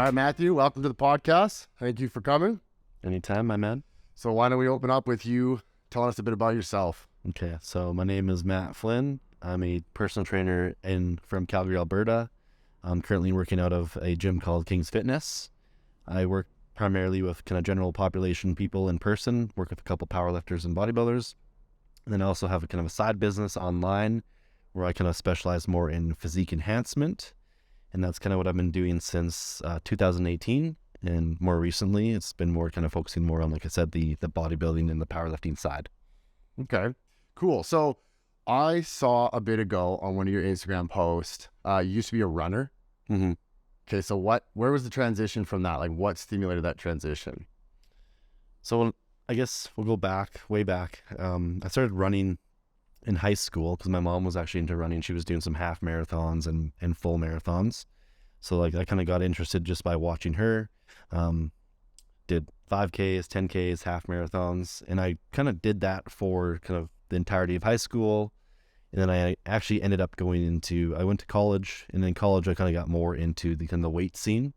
right, Matthew, welcome to the podcast. Thank you for coming. Anytime, my man. So why don't we open up with you telling us a bit about yourself? Okay, so my name is Matt Flynn. I'm a personal trainer from Calgary, Alberta. I'm currently working out of a gym called King's Fitness. I work primarily with kind of general population people in person, work with a couple powerlifters and bodybuilders. And then I also have a kind of a side business online where I kind of specialize more in physique enhancement. And that's kind of what I've been doing since 2018. And more recently, it's been more kind of focusing more on, like I said, the bodybuilding and the powerlifting side. Okay, cool. So I saw a bit ago on one of your Instagram posts, you used to be a runner. Mm-hmm. Okay, so where was the transition from that? Like what stimulated that transition? So I guess we'll go way back. I started running in high school because my mom was actually into running. She was doing some half marathons and full marathons. So like I kind of got interested just by watching her. Did 5Ks, 10Ks, half marathons. And I kind of did that for kind of the entirety of high school. And then I actually ended up I went to college, and in college I kind of got more into the kind of the weight scene.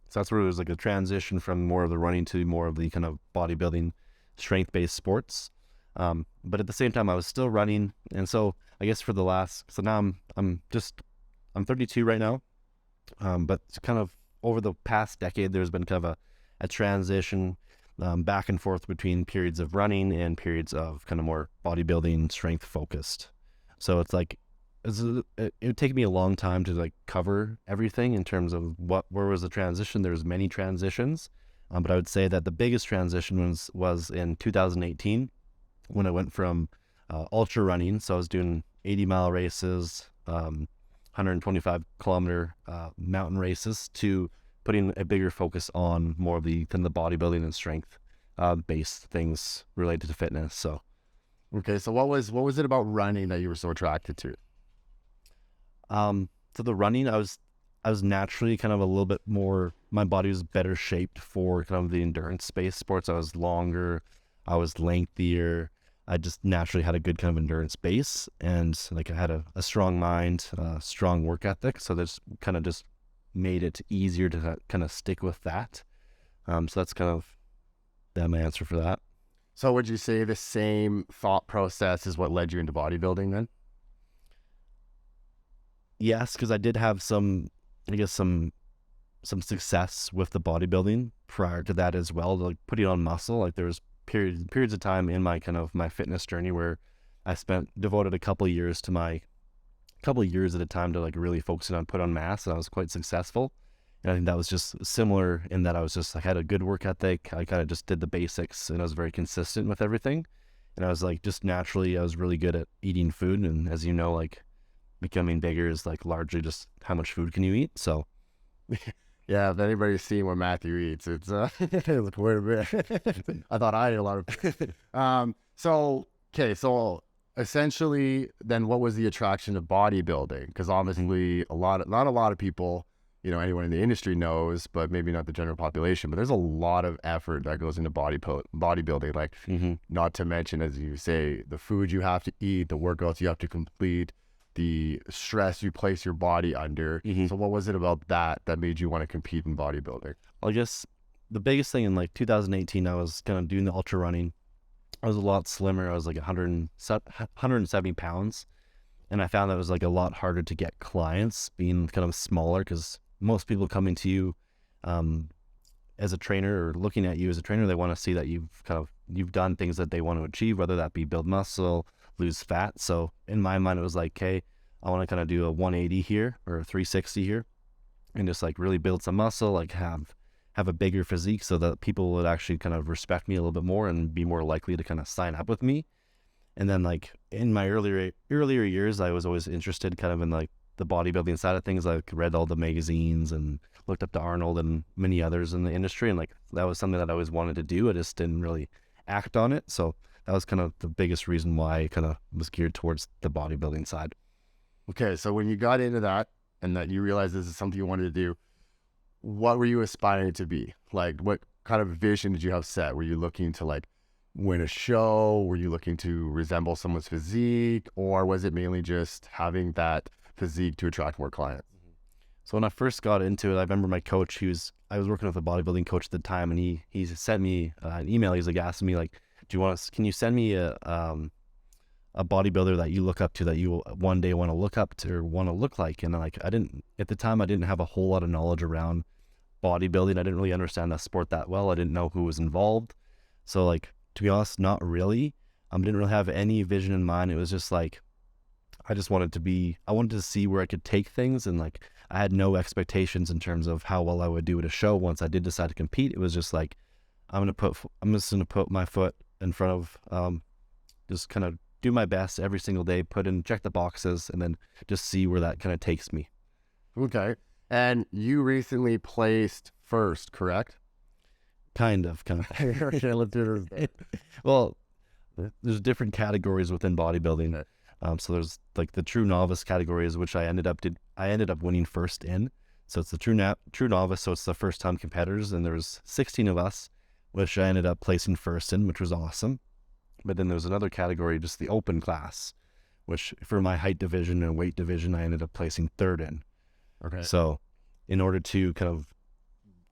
So that's where there was like a transition from more of the running to more of the kind of bodybuilding, strength-based sports. But at the same time, I was still running. And so I guess so now I'm 32 right now. But it's kind of over the past decade, there's been kind of a transition back and forth between periods of running and periods of kind of more bodybuilding, strength focused. So it's like, it would take me a long time to like cover everything in terms of where was the transition. There's many transitions, but I would say that the biggest transition was in 2018 when I went from ultra running. So I was doing 80-mile races, 125 kilometer mountain races, to putting a bigger focus on more of the bodybuilding and strength based things related to fitness. So Okay, so what was it about running that you were so attracted to? So the running, I was naturally kind of a little bit more, my body was better shaped for kind of the endurance-based sports. I was longer, I was lengthier, I just naturally had a good kind of endurance base, and like I had a strong mind, strong work ethic, so this kind of just made it easier to kind of stick with that. So that's kind of my answer for that. So would you say the same thought process is what led you into bodybuilding then? Yes, because I did have some success with the bodybuilding prior to that as well, like putting on muscle. Like there was periods of time in my kind of my fitness journey where I devoted a couple of years at a time to like really focusing on put on mass, and I was quite successful. And I think that was just similar in that I had a good work ethic. I kind of just did the basics, and I was very consistent with everything. And I was like, just naturally, I was really good at eating food. And as you know, like becoming bigger is like largely just how much food can you eat. So yeah, if anybody's seen what Matthew eats, it's look, wait a minute. I thought I ate a lot of food. So essentially then what was the attraction to bodybuilding? Because obviously not a lot of people, anyone in the industry knows, but maybe not the general population, but there's a lot of effort that goes into bodybuilding, like not to mention, as you say, the food you have to eat, the workouts you have to complete, the stress you place your body under. So what was it about that made you want to compete in bodybuilding? I guess the biggest thing in like 2018, I was kind of doing the ultra running. I was a lot slimmer. I was like 170 pounds. And I found that it was like a lot harder to get clients being kind of smaller, because most people coming to you as a trainer or looking at you as a trainer, they want to see that you've done things that they want to achieve, whether that be build muscle, lose fat. So in my mind, it was like, hey, I want to kind of do a 180 here or a 360 here and just like really build some muscle, like have a bigger physique so that people would actually kind of respect me a little bit more and be more likely to kind of sign up with me. And then like in my earlier years, I was always interested kind of in like the bodybuilding side of things. I read all the magazines and looked up to Arnold and many others in the industry. And like, that was something that I always wanted to do. I just didn't really act on it. So that was kind of the biggest reason why I kind of was geared towards the bodybuilding side. Okay. So when you got into that and that you realized this is something you wanted to do, what were you aspiring to be? Like, what kind of vision did you have set? Were you looking to like win a show? Were you looking to resemble someone's physique? Or was it mainly just having that physique to attract more clients? So when I first got into it, I remember my coach, I was working with a bodybuilding coach at the time, and he sent me an email. He's like asking me like, can you send me a bodybuilder that you look up to, that you one day want to look up to or want to look like? And like, at the time I didn't have a whole lot of knowledge around bodybuilding. I didn't really understand that sport that well. I didn't know who was involved. So like, to be honest, not really. Didn't really have any vision in mind. It was just like, I wanted to see where I could take things, and like, I had no expectations in terms of how well I would do at a show. Once I did decide to compete, it was just like, I'm just gonna put my foot in front of, just kind of do my best every single day, check the boxes, and then just see where that kind of takes me. Okay. And you recently placed first, correct? Kind of. Okay, let's do this. Well, there's different categories within bodybuilding. Okay. So there's like the true novice categories, which I ended up winning first in. So it's the true novice. So it's the first time competitors, and there's 16 of us, which I ended up placing first in, which was awesome. But then there's another category, just the open class, which for my height division and weight division, I ended up placing third in. Okay. So in order to kind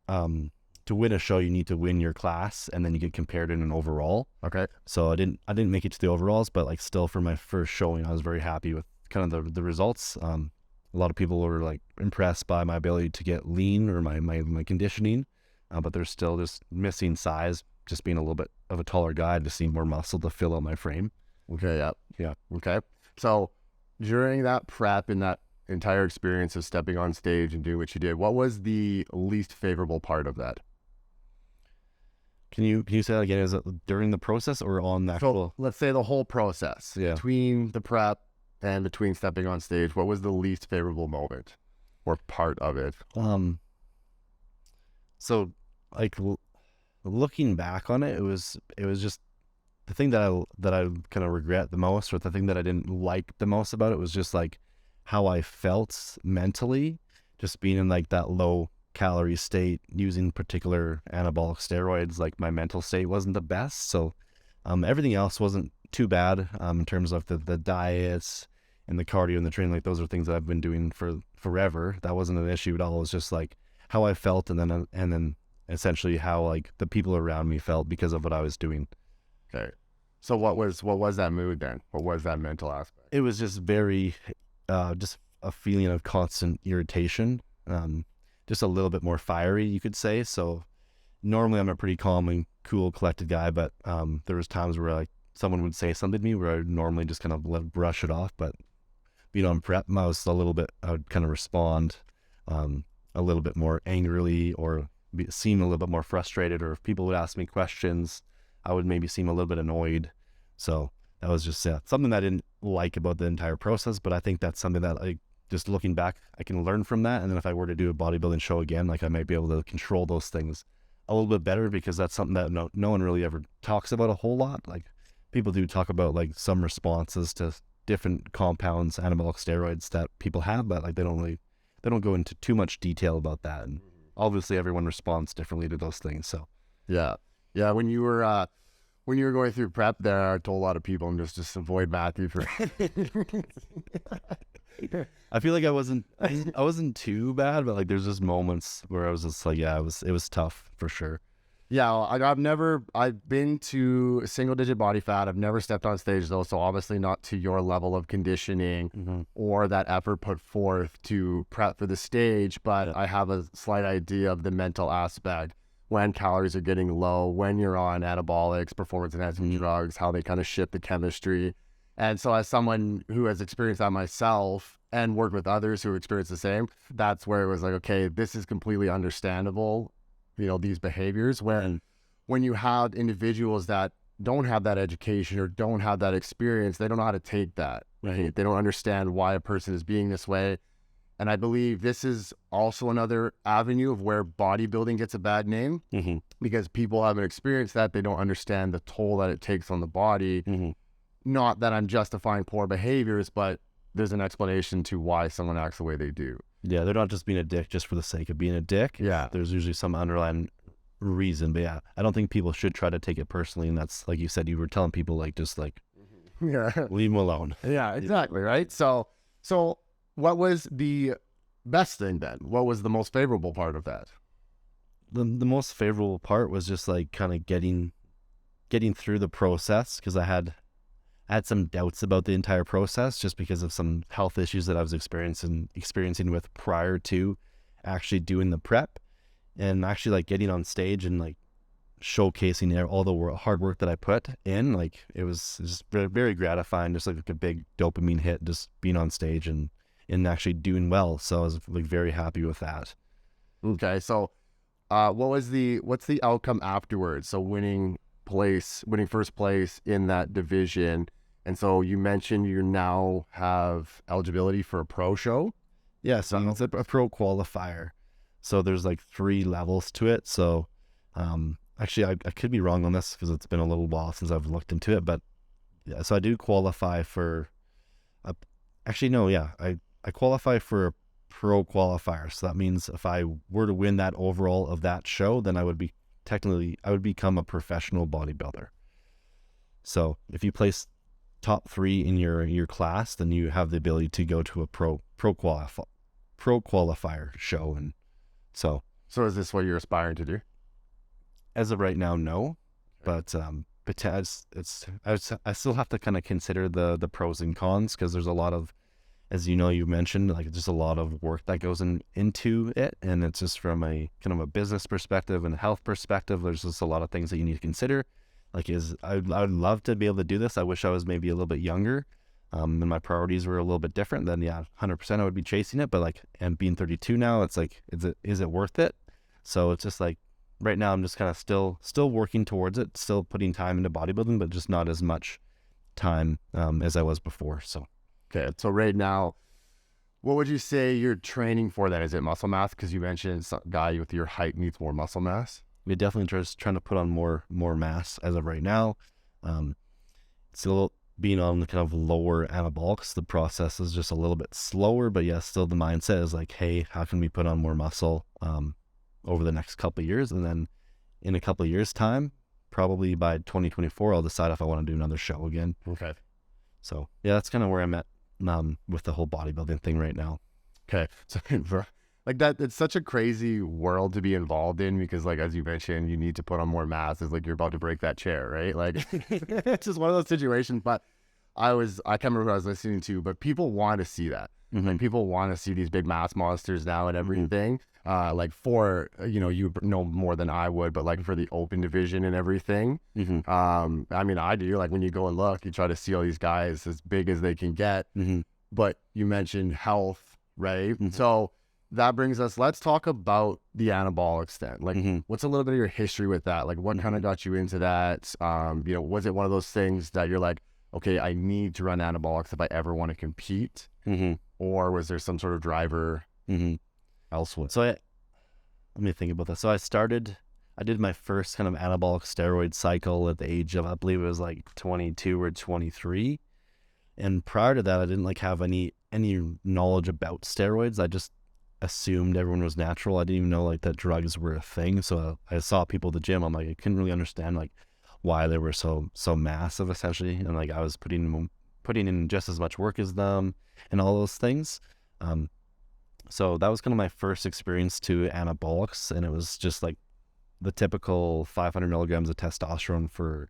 of, to win a show, you need to win your class, and then you get compared in an overall. Okay. So I didn't make it to the overalls, but like, still, for my first showing, I was very happy with kind of the results. A lot of people were like impressed by my ability to get lean, or my conditioning, but there's still just missing size. Just being a little bit of a taller guy, to see more muscle to fill out my frame. Okay. Yeah. Okay. So during that prep and that entire experience of stepping on stage and doing what you did, what was the least favorable part of that? Can you say that again? Is it during the process or on the actual? So let's say the whole process, Yeah. between the prep and between stepping on stage, what was the least favorable moment or part of it? So like, looking back on it, it was just the thing that I kind of regret the most, or the thing that I didn't like the most about it, was just like how I felt mentally, just being in like that low calorie state, using particular anabolic steroids. Like, my mental state wasn't the best. So everything else wasn't too bad, in terms of the diets and the cardio and the training. Like, those are things that I've been doing for forever. That wasn't an issue at all. It was just like how I felt, and then essentially how like the people around me felt because of what I was doing. Okay. So what was that mood then? What was that mental aspect? It was just very, just a feeling of constant irritation, just a little bit more fiery, you could say. So normally I'm a pretty calm and cool, collected guy, but there was times where like someone would say something to me where I would normally just kind of brush it off. But being on prep, I would kind of respond a little bit more angrily, or seem a little bit more frustrated. Or if people would ask me questions, I would maybe seem a little bit annoyed. So that was just something that I didn't like about the entire process. But I think that's something that, like, just looking back, I can learn from that. And then if I were to do a bodybuilding show again, like, I might be able to control those things a little bit better, because that's something that no one really ever talks about a whole lot. Like, people do talk about like some responses to different compounds, anabolic steroids that people have, but like they don't go into too much detail about that. And obviously everyone responds differently to those things. So yeah. When you were going through prep there, I told a lot of people, and just avoid Matthew for. I feel like I wasn't too bad, but like there's just moments where I was just like, yeah, it was tough for sure. Yeah, I've been to single-digit body fat. I've never stepped on stage though, so obviously not to your level of conditioning or that effort put forth to prep for the stage, but I have a slight idea of the mental aspect when calories are getting low, when you're on anabolics, performance-enhancing drugs, how they kind of shift the chemistry. And so as someone who has experienced that myself and worked with others who experienced the same, that's where it was like, okay, this is completely understandable. These behaviors, when you have individuals that don't have that education or don't have that experience, they don't know how to take that, right? They don't understand why a person is being this way. And I believe this is also another avenue of where bodybuilding gets a bad name, because people haven't experienced that. They don't understand the toll that it takes on the body. Not that I'm justifying poor behaviors, but there's an explanation to why someone acts the way they do. Yeah, they're not just being a dick just for the sake of being a dick. Yeah. There's usually some underlying reason. But yeah, I don't think people should try to take it personally. And that's, like you said, you were telling people, like, just like, leave them alone. Yeah, exactly, right? So what was the best thing then? What was the most favorable part of that? the most favorable part was just like kind of getting through the process, because I had some doubts about the entire process just because of some health issues that I was experiencing with prior to actually doing the prep, and actually like getting on stage and like showcasing all the hard work that I put in. Like it was just very, very gratifying, just like a big dopamine hit, just being on stage and actually doing well. So I was like very happy with that. Okay, so what's the outcome afterwards? So winning first place in that division, and so you mentioned you now have eligibility for a pro show. Yeah, so it's a pro qualifier. So there's like 3 levels to it. So actually, I could be wrong on this because it's been a little while since I've looked into it. But yeah, so I do qualify for I qualify for a pro qualifier. So that means if I were to win that overall of that show, then I would become a professional bodybuilder. So if you place top 3 in your class, then you have the ability to go to a pro qualifier show. And so is this what you're aspiring to do? As of right now, no, but I still have to kind of consider the pros and cons, because there's a lot of, as you know, you mentioned, like just a lot of work that goes into it, and it's just from a kind of a business perspective and a health perspective. There's just a lot of things that you need to consider. Like I would love to be able to do this. I wish I was maybe a little bit younger, and my priorities were a little bit different. Then 100% I would be chasing it. But like, and being 32 now, it's like, is it worth it? So it's just like, right now I'm just kind of still working towards it, still putting time into bodybuilding, but just not as much time as I was before. So okay, so right now, what would you say you're training for then? Is it muscle mass? Because you mentioned some guy with your height needs more muscle mass. We definitely just trying to put on more mass as of right now. Still being on the kind of lower anabolics, the process is just a little bit slower, but yeah, still the mindset is like, hey, how can we put on more muscle over the next couple of years? And then in a couple of years time, probably by 2024, I'll decide if I want to do another show again. Okay. So yeah, that's kind of where I'm at with the whole bodybuilding thing right now. Okay. So like that, it's such a crazy world to be involved in, because like, as you mentioned, you need to put on more mass. It's like you're about to break that chair, right? Like it's just one of those situations. But I can't remember who I was listening to, but people want to see that. Mm-hmm. And people want to see these big mass monsters now and everything. Like for, you know more than I would, but like for the open division and everything. Mm-hmm. I mean, I do, like when you go and look, you try to see all these guys as big as they can get. Mm-hmm. But you mentioned health, right? Mm-hmm. So that brings us, let's talk about the anabolics then. Like, what's a little bit of your history with that? Like, what kind of got you into that? Was it one of those things that you're like, okay, I need to run anabolics if I ever want to compete? Mm-hmm. Or was there some sort of driver elsewhere? So let me think about that. So I did my first kind of anabolic steroid cycle at the age of, I believe it was like 22 or 23. And prior to that, I didn't like have any knowledge about steroids. I just assumed everyone was natural. I didn't even know like that drugs were a thing. So I saw people at the gym. I'm like, I couldn't really understand like why they were so massive essentially. And like I was putting in just as much work as them and all those things. So that was kind of my first experience to anabolics, and it was just like the typical 500 milligrams of testosterone for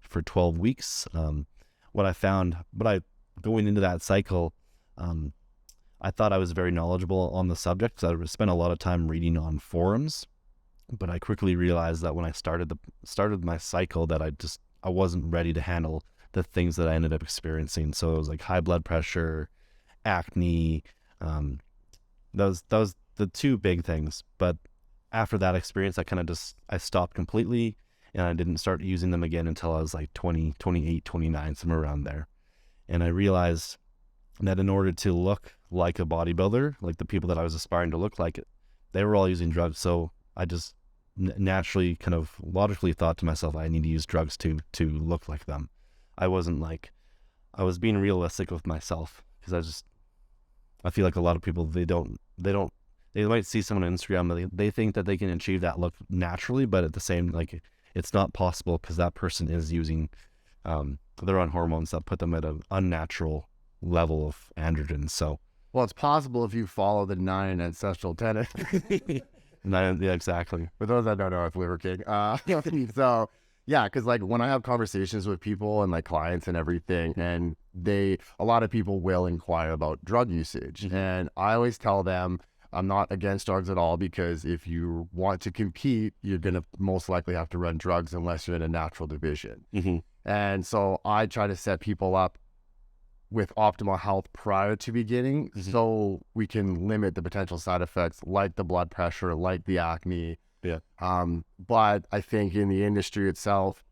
12 weeks. What I found, going into that cycle, I thought I was very knowledgeable on the subject because I spent a lot of time reading on forums, but I quickly realized that when I started my cycle that I wasn't ready to handle the things that I ended up experiencing. So it was like high blood pressure, acne, those the 2 big things. But after that experience, I stopped completely, and I didn't start using them again until I was like 20, 28, 29, somewhere around there. And I realized that in order to look like a bodybuilder, like the people that I was aspiring to look like, they were all using drugs. So I just naturally kind of logically thought to myself, I need to use drugs to look like them. I was being realistic with myself, because I feel like a lot of people, they might see someone on Instagram, they think that they can achieve that look naturally, but at the same, like, it's not possible, because that person is using, they're on hormones that put them at an unnatural level of androgen. So, well, it's possible if you follow the 9 ancestral tenets. Yeah, exactly. For those that don't know, it's Liver King. So yeah, because like when I have conversations with people and like clients and everything, and a lot of people will inquire about drug usage, and I always tell them I'm not against drugs at all, because if you want to compete, you're gonna most likely have to run drugs unless you're in a natural division. And so I try to set people up with optimal health prior to beginning, so we can limit the potential side effects like the blood pressure, like the acne. Yeah. But I think in the industry itself,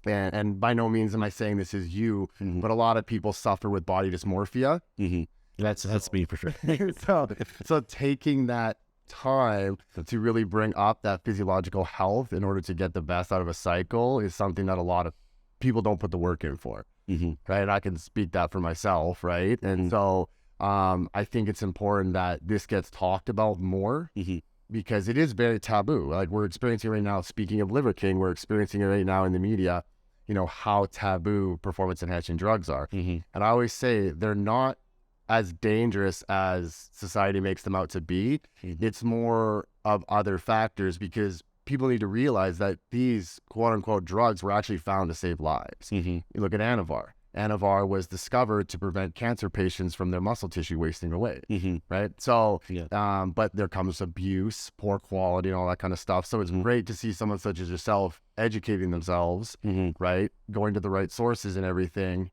and by no means am I saying this is you, but a lot of people suffer with body dysmorphia. That's me for sure. So taking that time to really bring up that physiological health in order to get the best out of a cycle is something that a lot of people don't put the work in for. Right. I can speak that for myself. Right. And so I think it's important that this gets talked about more, because it is very taboo. Like we're experiencing right now, speaking of Liver King, we're experiencing it right now in the media, how taboo performance enhancing drugs are. And I always say they're not as dangerous as society makes them out to be. It's more of other factors, because people need to realize that these quote unquote drugs were actually found to save lives. You look at Anavar. Anavar was discovered to prevent cancer patients from their muscle tissue wasting away. Right. So, but there comes abuse, poor quality, and all that kind of stuff. So it's great to see someone such as yourself educating themselves, right, going to the right sources and everything.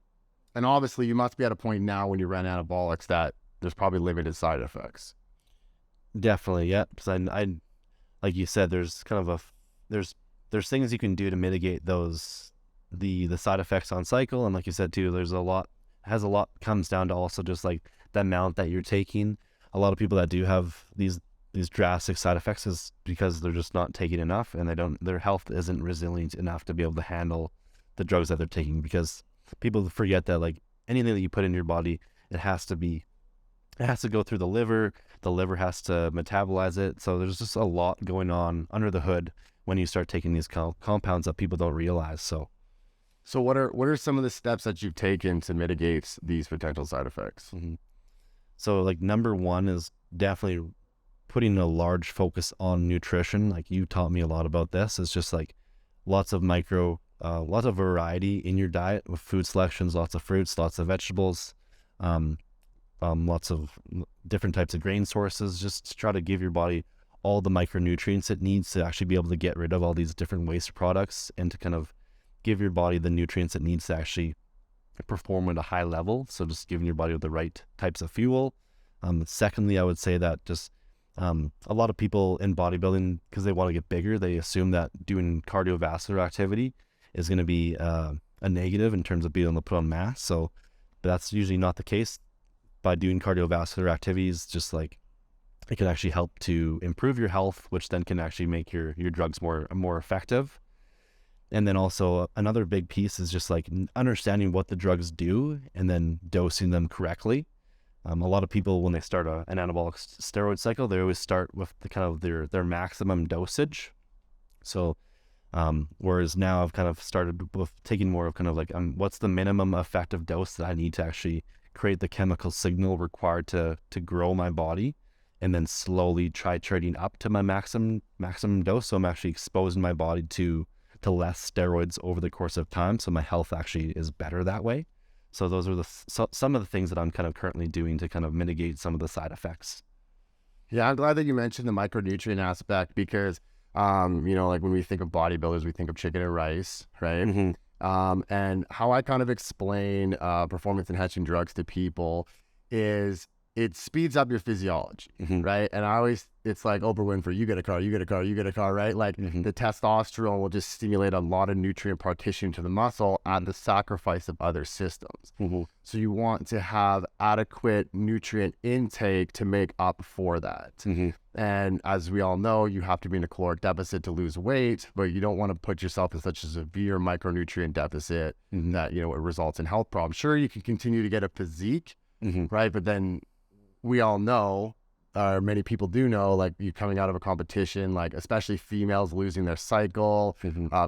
And obviously, you must be at a point now when you run anabolics that there's probably limited side effects. Definitely, yeah. Because I like you said, there's kind of there's things you can do to mitigate those the side effects on cycle, and like you said too, there's a lot comes down to also just like the amount that you're taking. A lot of people that do have these drastic side effects is because they're just not taking enough, and their health isn't resilient enough to be able to handle the drugs that they're taking, because people forget that like anything that you put in your body, it has to go through the liver has to metabolize it. So there's just a lot going on under the hood when you start taking these compounds that people don't realize. So what are some of the steps that you've taken to mitigate these potential side effects? So like number one is definitely putting a large focus on nutrition. Like you taught me a lot about this. It's just like lots of variety in your diet with food selections, lots of fruits, lots of vegetables, lots of different types of grain sources, just to try to give your body all the micronutrients it needs to actually be able to get rid of all these different waste products, and to kind of give your body the nutrients it needs to actually perform at a high level. So just giving your body the right types of fuel. Secondly, I would say that just a lot of people in bodybuilding, because they want to get bigger, they assume that doing cardiovascular activity is going to be a negative in terms of being able to put on mass. So that's usually not the case. By doing cardiovascular activities, just like it can actually help to improve your health, which then can actually make your drugs more effective. And then also another big piece is just like understanding what the drugs do and then dosing them correctly. A lot of people, when they start an anabolic steroid cycle, they always start with the kind of their maximum dosage. So whereas now I've kind of started with taking more of kind of like what's the minimum effective dose that I need to actually create the chemical signal required to grow my body, and then slowly try trading up to my maximum dose. So I'm actually exposing my body to less steroids over the course of time, so my health actually is better that way. So those are some of the things that I'm kind of currently doing to kind of mitigate some of the side effects. Yeah, I'm glad that you mentioned the micronutrient aspect, because like when we think of bodybuilders, we think of chicken and rice, right? And how I kind of explain performance enhancing drugs to people is it speeds up your physiology, right? And it's like Oprah Winfrey, you get a car, right? Like the testosterone will just stimulate a lot of nutrient partition to the muscle at the sacrifice of other systems. So you want to have adequate nutrient intake to make up for that. And as we all know, you have to be in a caloric deficit to lose weight, but you don't want to put yourself in such a severe micronutrient deficit that, it results in health problems. Sure, you can continue to get a physique, right? But then we all know, or many people do know, like you coming out of a competition, like especially females losing their cycle,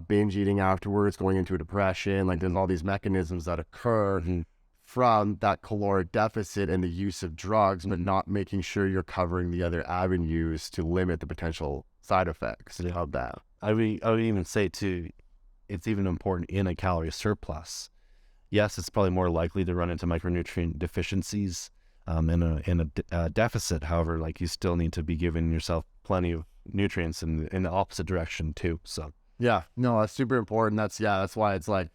binge eating afterwards, going into a depression, like there's all these mechanisms that occur from that caloric deficit and the use of drugs, but not making sure you're covering the other avenues to limit the potential side effects of that. I would even say too, it's even important in a calorie surplus. Yes, it's probably more likely to run into micronutrient deficiencies in a deficit. However, like you still need to be giving yourself plenty of nutrients in the opposite direction too. So yeah, no, that's super important. That's why it's like,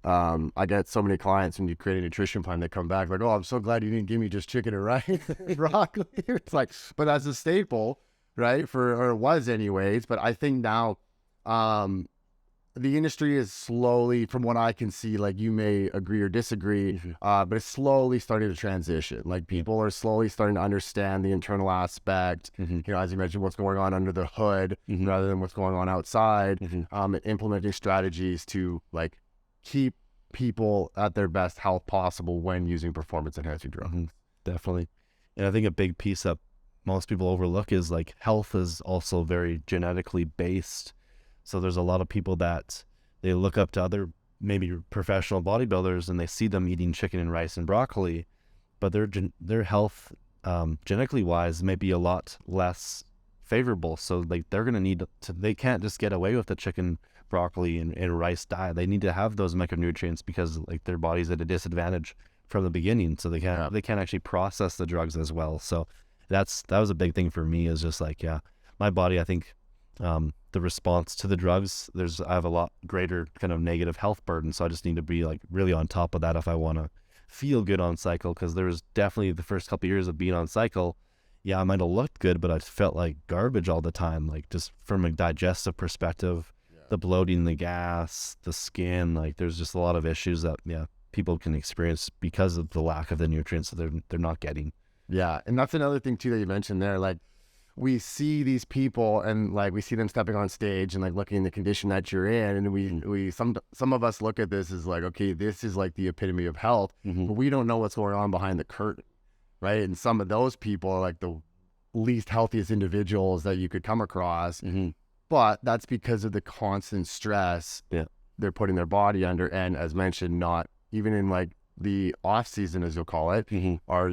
I get so many clients when you create a nutrition plan, they come back like, oh, I'm so glad you didn't give me just chicken and rice and broccoli. It's like, but that's a staple, right? Or it was anyways. But I think now, the industry is slowly, from what I can see, like you may agree or disagree, but it's slowly starting to transition. Like people are slowly starting to understand the internal aspect, you know, as you mentioned, what's going on under the hood rather than what's going on outside, and implementing strategies to like keep people at their best health possible when using performance enhancing drugs. Definitely. And I think a big piece that most people overlook is like health is also very genetically based. So there's a lot of people that they look up to other maybe professional bodybuilders and they see them eating chicken and rice and broccoli, but their health genetically wise may be a lot less favorable. So like they're going to need to, they can't just get away with the chicken, broccoli and rice diet. They need to have those micronutrients because like their body's at a disadvantage from the beginning. So they can't actually process the drugs as well. So that was a big thing for me, is just like, yeah, my body, I think, the response to the drugs, I have a lot greater kind of negative health burden. So I just need to be like really on top of that if I want to feel good on cycle. Cause there was definitely the first couple of years of being on cycle. Yeah, I might've looked good, but I felt like garbage all the time. Like just from a digestive perspective, the bloating, the gas, the skin, like there's just a lot of issues that, yeah, people can experience because of the lack of the nutrients that they're not getting. Yeah. And that's another thing too that you mentioned there. Like we see these people and like we see them stepping on stage and like looking in the condition that you're in, and we some of us look at this as like, okay, this is like the epitome of health, but we don't know what's going on behind the curtain, right? And some of those people are like the least healthiest individuals that you could come across, but that's because of the constant stress they're putting their body under, and as mentioned, not even in like the off season, as you'll call it, are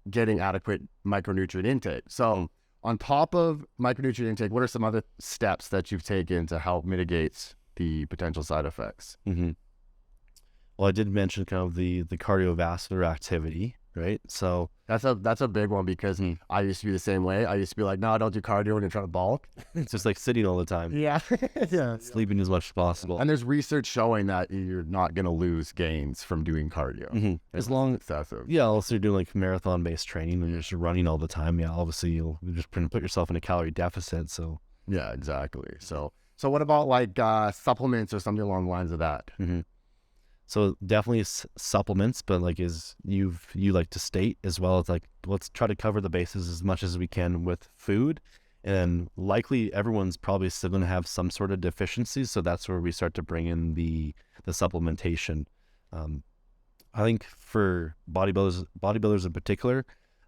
getting adequate micronutrient intake. So on top of micronutrient intake, what are some other steps that you've taken to help mitigate the potential side effects? Well, I did mention kind of the cardiovascular activity, right? So that's a big one, because I used to be the same way. I used to be like, no, I don't do cardio when you're trying to bulk. It's just like sitting all the time. Yeah. Sleeping as much as possible. And there's research showing that you're not going to lose gains from doing cardio. As long excessive. Yeah, also you're doing like marathon based training and you're just running all the time. Yeah, obviously you'll just put yourself in a calorie deficit. So yeah, exactly. So what about like supplements or something along the lines of that? So definitely supplements, but like you like to state as well, as like, let's try to cover the bases as much as we can with food. And likely everyone's probably still going to have some sort of deficiencies. So that's where we start to bring in the supplementation. I think for bodybuilders in particular,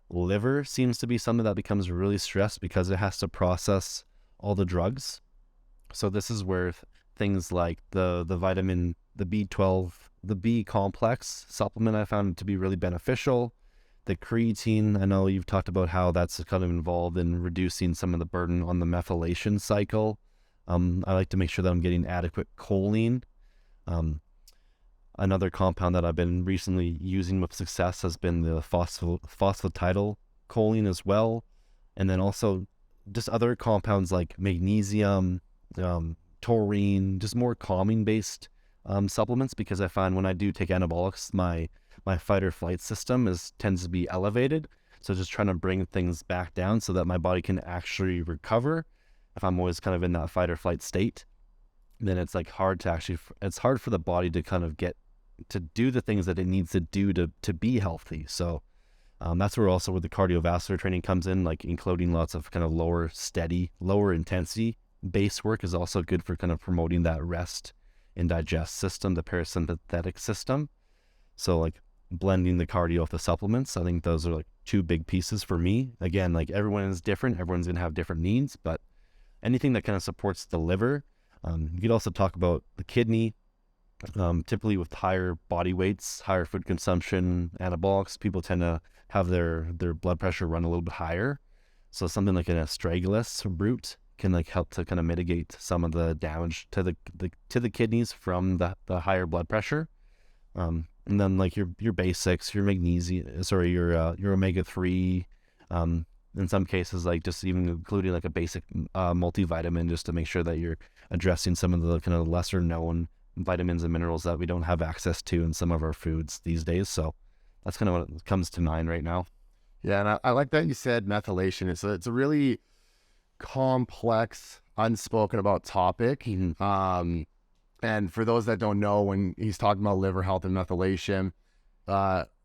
liver seems to be something that becomes really stressed because it has to process all the drugs. So this is where things like the vitamin, the B12, the B complex supplement I found to be really beneficial. The creatine, I know you've talked about how that's kind of involved in reducing some of the burden on the methylation cycle. I like to make sure that I'm getting adequate choline. Another compound that I've been recently using with success has been the phosphatidyl choline as well. And then also just other compounds like magnesium, taurine, just more calming based supplements, because I find when I do take anabolics, my fight or flight system tends to be elevated. So just trying to bring things back down so that my body can actually recover. If I'm always kind of in that fight or flight state, then it's like it's hard for the body to kind of get to do the things that it needs to do to be healthy. So that's where also the cardiovascular training comes in, like including lots of kind of lower intensity base work is also good for kind of promoting that rest and digest system, the parasympathetic system. So like blending the cardio with the supplements, I think those are like two big pieces for me. Again, like everyone is different. Everyone's going to have different needs, but anything that kind of supports the liver. You could also talk about the kidney, Typically with higher body weights, higher food consumption, anabolics, people tend to have their blood pressure run a little bit higher. So something like an astragalus root can like help to kind of mitigate some of the damage to the kidneys from the higher blood pressure. And then like your basics, your magnesium, your omega-3, in some cases, like just even including like a basic multivitamin, just to make sure that you're addressing some of the kind of lesser known vitamins and minerals that we don't have access to in some of our foods these days. So that's kind of what comes to mind right now. Yeah, and I like that you said methylation. It's a really complex, unspoken about topic. Mm-hmm. And for those that don't know, when he's talking about liver health and methylation,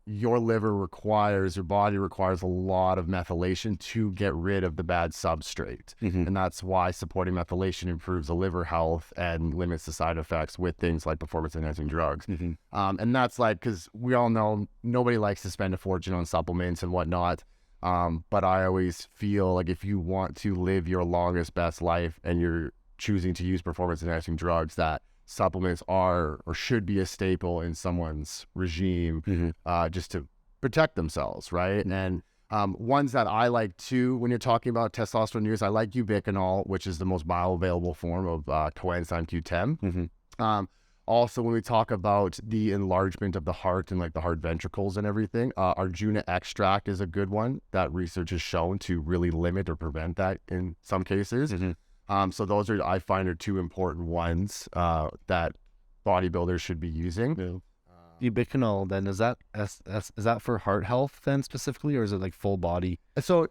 your body requires a lot of methylation to get rid of the bad substrate. Mm-hmm. And that's why supporting methylation improves the liver health and limits the side effects with things like performance enhancing drugs. Mm-hmm. And that's like, because we all know nobody likes to spend a fortune on supplements and whatnot. But I always feel like if you want to live your longest, best life and you're choosing to use performance enhancing drugs, that supplements are or should be a staple in someone's regime, Mm-hmm. just to protect themselves, right? And ones that I like too, when you're talking about testosterone use, I like ubiquinol, which is the most bioavailable form of coenzyme Q10. Mm-hmm. Also, when we talk about the enlargement of the heart and like the heart ventricles and everything, Arjuna extract is a good one that research has shown to really limit or prevent that in some cases. Mm-hmm. So those I find are two important ones that bodybuilders should be using. Ubiquinol, then, is that for heart health then specifically, or is it like full body? So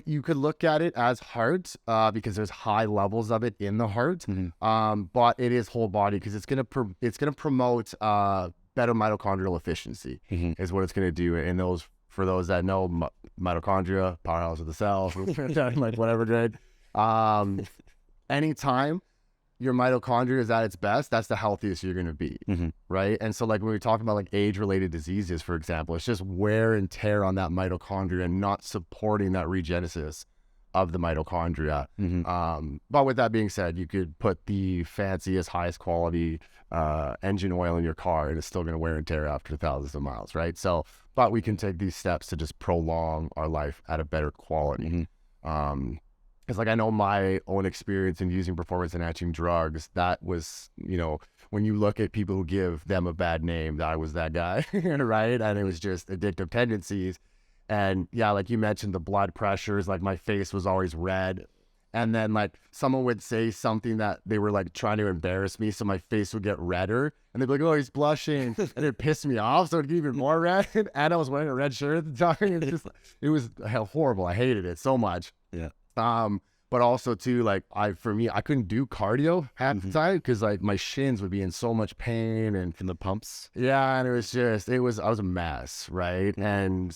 you could look at it as heart because there's high levels of it in the heart, but it is whole body because it's gonna promote better mitochondrial efficiency, is what it's gonna do. And for those that know, mitochondria, powerhouse of the cell, like whatever, good. Anytime your mitochondria is at its best, that's the healthiest you're going to be, right? And so like when we talk about like age-related diseases, for example, it's just wear and tear on that mitochondria and not supporting that regenesis of the mitochondria. But with that being said, you could put the fanciest, highest quality engine oil in your car and it's still going to wear and tear after thousands of miles, right? So, but we can take these steps to just prolong our life at a better quality. Because like I know my own experience in using performance enhancing drugs, that was, when you look at people who give them a bad name, that I was that guy, right? And it was just addictive tendencies. And yeah, like you mentioned, the blood pressures, like my face was always red. And then like someone would say something that they were like trying to embarrass me, so my face would get redder. And they'd be like, "Oh, he's blushing," and it pissed me off, so it'd get even more red. And I was wearing a red shirt at the time. It was horrible. I hated it so much. Yeah. But also too, like I couldn't do cardio half the time because like my shins would be in so much pain and the pumps. Yeah, and I was a mess, right? And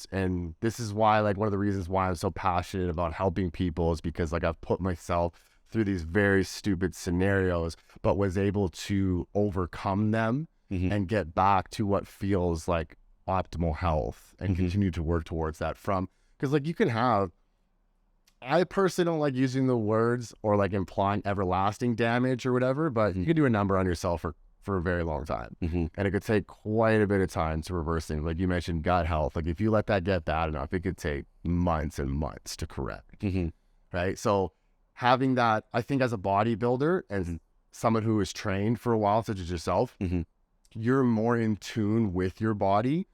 this is why, like, one of the reasons why I'm so passionate about helping people is because like I've put myself through these very stupid scenarios, but was able to overcome them and get back to what feels like optimal health and continue to work towards that because like you can have, I personally don't like using the words or like implying everlasting damage or whatever, but you can do a number on yourself for a very long time. And it could take quite a bit of time to reverse things. Like you mentioned gut health. Like if you let that get bad enough, it could take months and months to correct. Right? So having that, I think as a bodybuilder and someone who is trained for a while, such as yourself, you're more in tune with your body.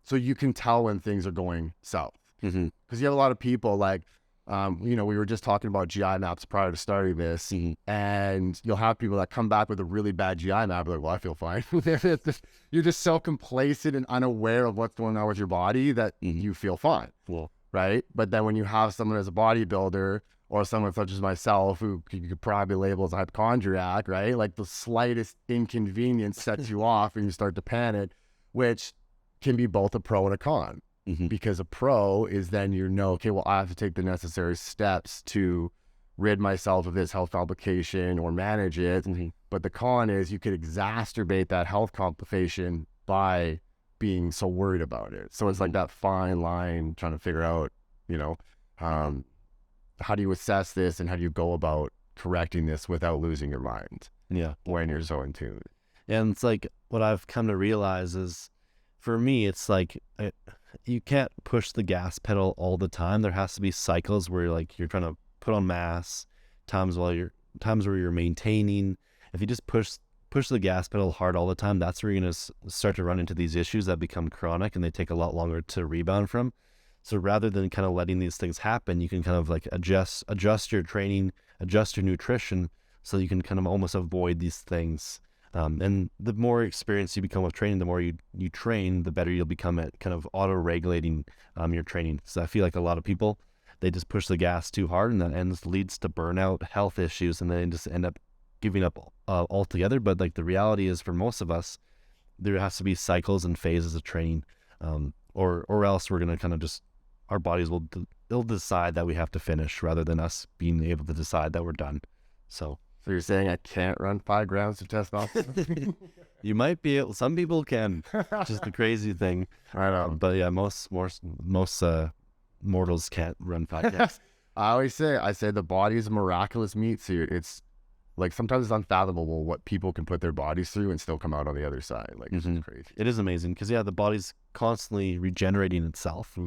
So you can tell when things are going south. Because you have a lot of people like, we were just talking about GI maps prior to starting this, and you'll have people that come back with a really bad GI map, like, well, I feel fine. You're just so complacent and unaware of what's going on with your body that you feel fine, right? But then when you have someone as a bodybuilder or someone such as myself who you could probably label as a hypochondriac, right? Like the slightest inconvenience sets you off and you start to panic, which can be both a pro and a con. Because a pro is then okay, well, I have to take the necessary steps to rid myself of this health complication or manage it. But the con is you could exacerbate that health complication by being so worried about it. So it's like that fine line trying to figure out, how do you assess this and how do you go about correcting this without losing your mind? Yeah. When you're so in tune. And it's like what I've come to realize is, for me, it's like you can't push the gas pedal all the time. There has to be cycles where like you're trying to put on mass, times where you're maintaining. If you just push the gas pedal hard all the time, that's where you're gonna start to run into these issues that become chronic and they take a lot longer to rebound from. So rather than kind of letting these things happen, you can kind of like adjust your training, adjust your nutrition, so you can kind of almost avoid these things. And the more experience you become with training, the more you train, the better you'll become at kind of auto-regulating your training. So I feel like a lot of people, they just push the gas too hard, and that leads to burnout, health issues, and then just end up giving up altogether. But like the reality is, for most of us, there has to be cycles and phases of training, or else we're gonna kind of just, our bodies they'll decide that we have to finish rather than us being able to decide that we're done. So you're saying I can't run 5 grams of testosterone? You might be able, some people can, which is the crazy thing. I know. But yeah, most mortals can't run 5 grams. I say the body is a miraculous meat suit. It's like sometimes it's unfathomable what people can put their bodies through and still come out on the other side. Like it's just crazy. It is amazing because the body's constantly regenerating itself.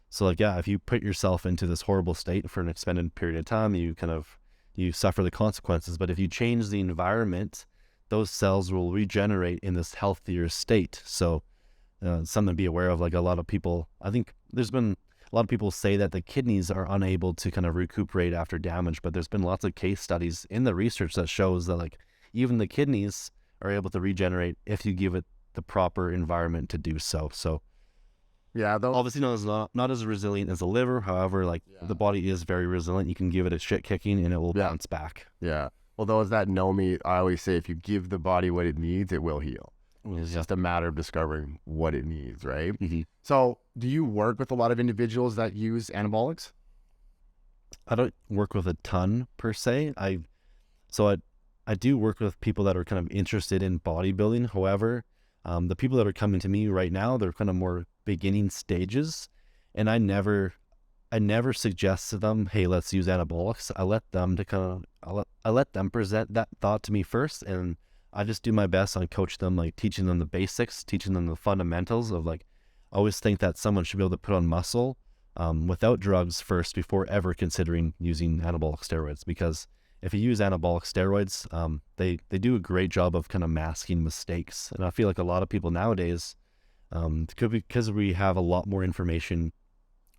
So like, yeah, if you put yourself into this horrible state for an extended period of time, you suffer the consequences. But if you change the environment, those cells will regenerate in this healthier state. So something to be aware of. Like a lot of people, I think there's been a lot of people say that the kidneys are unable to kind of recuperate after damage, but there's been lots of case studies in the research that shows that like even the kidneys are able to regenerate if you give it the proper environment to do so. So yeah, obviously not as resilient as the liver. However, like the body is very resilient. You can give it a shit kicking and it will bounce back. Yeah. Well, those that know me, I always say if you give the body what it needs, it will heal. It's just a matter of discovering what it needs, right? So do you work with a lot of individuals that use anabolics? I don't work with a ton per se. I do work with people that are kind of interested in bodybuilding. However, the people that are coming to me right now, they're kind of more beginning stages, and I never suggest to them, hey, let's use anabolics. I let them present that thought to me first, and I just do my best on coach them, like teaching them the basics, teaching them the fundamentals of like, I always think that someone should be able to put on muscle without drugs first before ever considering using anabolic steroids. Because if you use anabolic steroids, they do a great job of kind of masking mistakes. And I feel like a lot of people nowadays, could be because we have a lot more information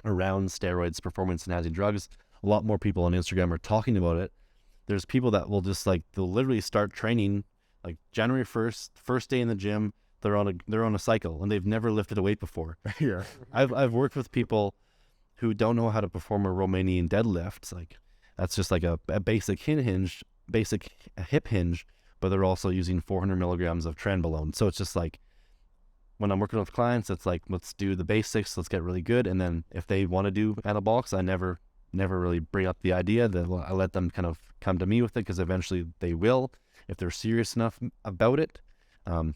around steroids, performance enhancing drugs, a lot more people on Instagram are talking about it. There's people that will just like, they'll literally start training like January 1st, first day in the gym, they're on a cycle and they've never lifted a weight before. Yeah. I've worked with people who don't know how to perform a Romanian deadlift. Like that's just like a basic hip hinge, but they're also using 400 milligrams of trenbolone. So it's just like, when I'm working with clients, it's like, let's do the basics, let's get really good. And then if they want to do anabolics, I never really bring up the idea. That I let them kind of come to me with it, because eventually they will, if they're serious enough about it.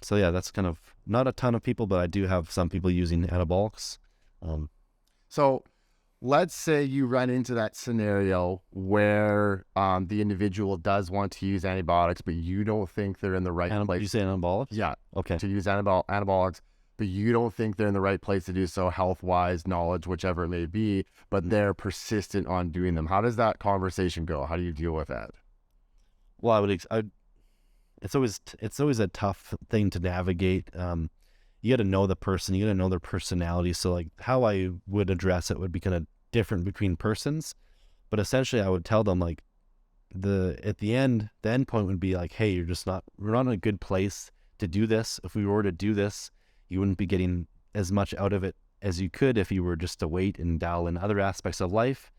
So yeah, that's kind of not a ton of people, but I do have some people using anabolics. So let's say you run into that scenario where the individual does want to use antibiotics, but you don't think they're in the right place. You say anabolics? Yeah. Okay. To use anabolics, but you don't think they're in the right place to do so, health-wise, knowledge, whichever it may be, but they're persistent on doing them. How does that conversation go? How do you deal with that? Well, it's always a tough thing to navigate. You got to know the person, you got to know their personality. So like how I would address it would be kind of different between persons, but essentially I would tell them like the end point would be like, hey, we're not in a good place to do this. If we were to do this, you wouldn't be getting as much out of it as you could if you were just to wait and dial in other aspects of life.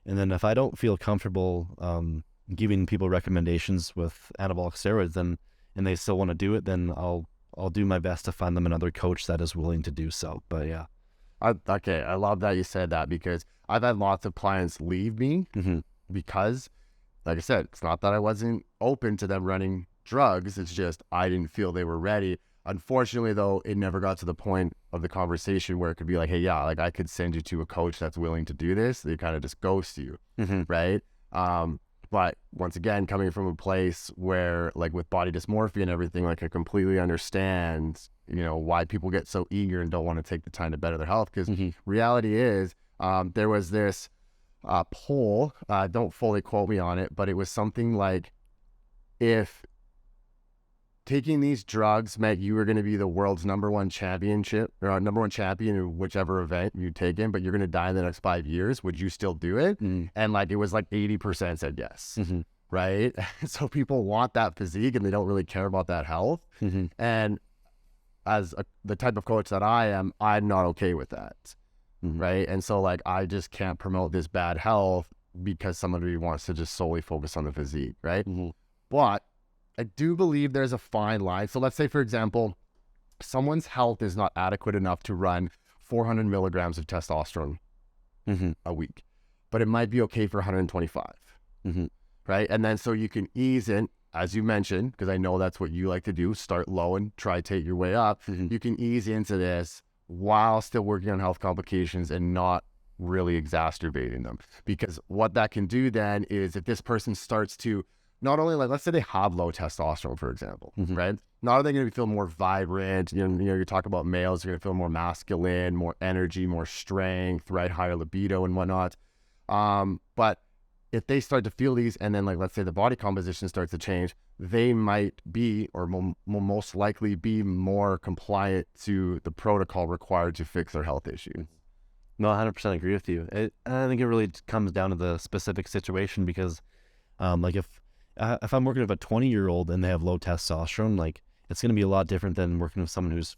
And then if I don't feel comfortable giving people recommendations with anabolic steroids, and they still want to do it, then I'll do my best to find them another coach that is willing to do so. But yeah. Okay, I love that you said that, because I've had lots of clients leave me because, like I said, it's not that I wasn't open to them running drugs. It's just I didn't feel they were ready. Unfortunately, though, it never got to the point of the conversation where it could be like, hey, yeah, like I could send you to a coach that's willing to do this. They kind of just ghost you, right? But once again, coming from a place where, like, with body dysmorphia and everything, like, I completely understand, you know, why people get so eager and don't want to take the time to better their health. Because reality is, there was this poll, don't fully quote me on it, but it was something like, if taking these drugs meant you were going to be the world's number one champion in whichever event you take in, but you're going to die in the next 5 years, would you still do it? And like, it was like 80% said yes. Right? So people want that physique and they don't really care about that health. And as the type of coach that I am, I'm not okay with that. Right? And so, like, I just can't promote this bad health because somebody wants to just solely focus on the physique. Right? But I do believe there's a fine line. So let's say, for example, someone's health is not adequate enough to run 400 milligrams of testosterone a week, but it might be okay for 125, right? And then so you can ease in, as you mentioned, because I know that's what you like to do, start low and try take your way up. You can ease into this while still working on health complications and not really exacerbating them. Because what that can do then is, if this person starts to not only, like, let's say they have low testosterone, for example, right? Not are they going to feel more vibrant? You know, you talk about males, they're going to feel more masculine, more energy, more strength, right? Higher libido and whatnot. But if they start to feel these, and then, like, let's say the body composition starts to change, they might be, or will most likely be, more compliant to the protocol required to fix their health issues. No, I 100% agree with you. I think it really comes down to the specific situation, because like, if I'm working with a 20-year-old and they have low testosterone, like, it's going to be a lot different than working with someone who's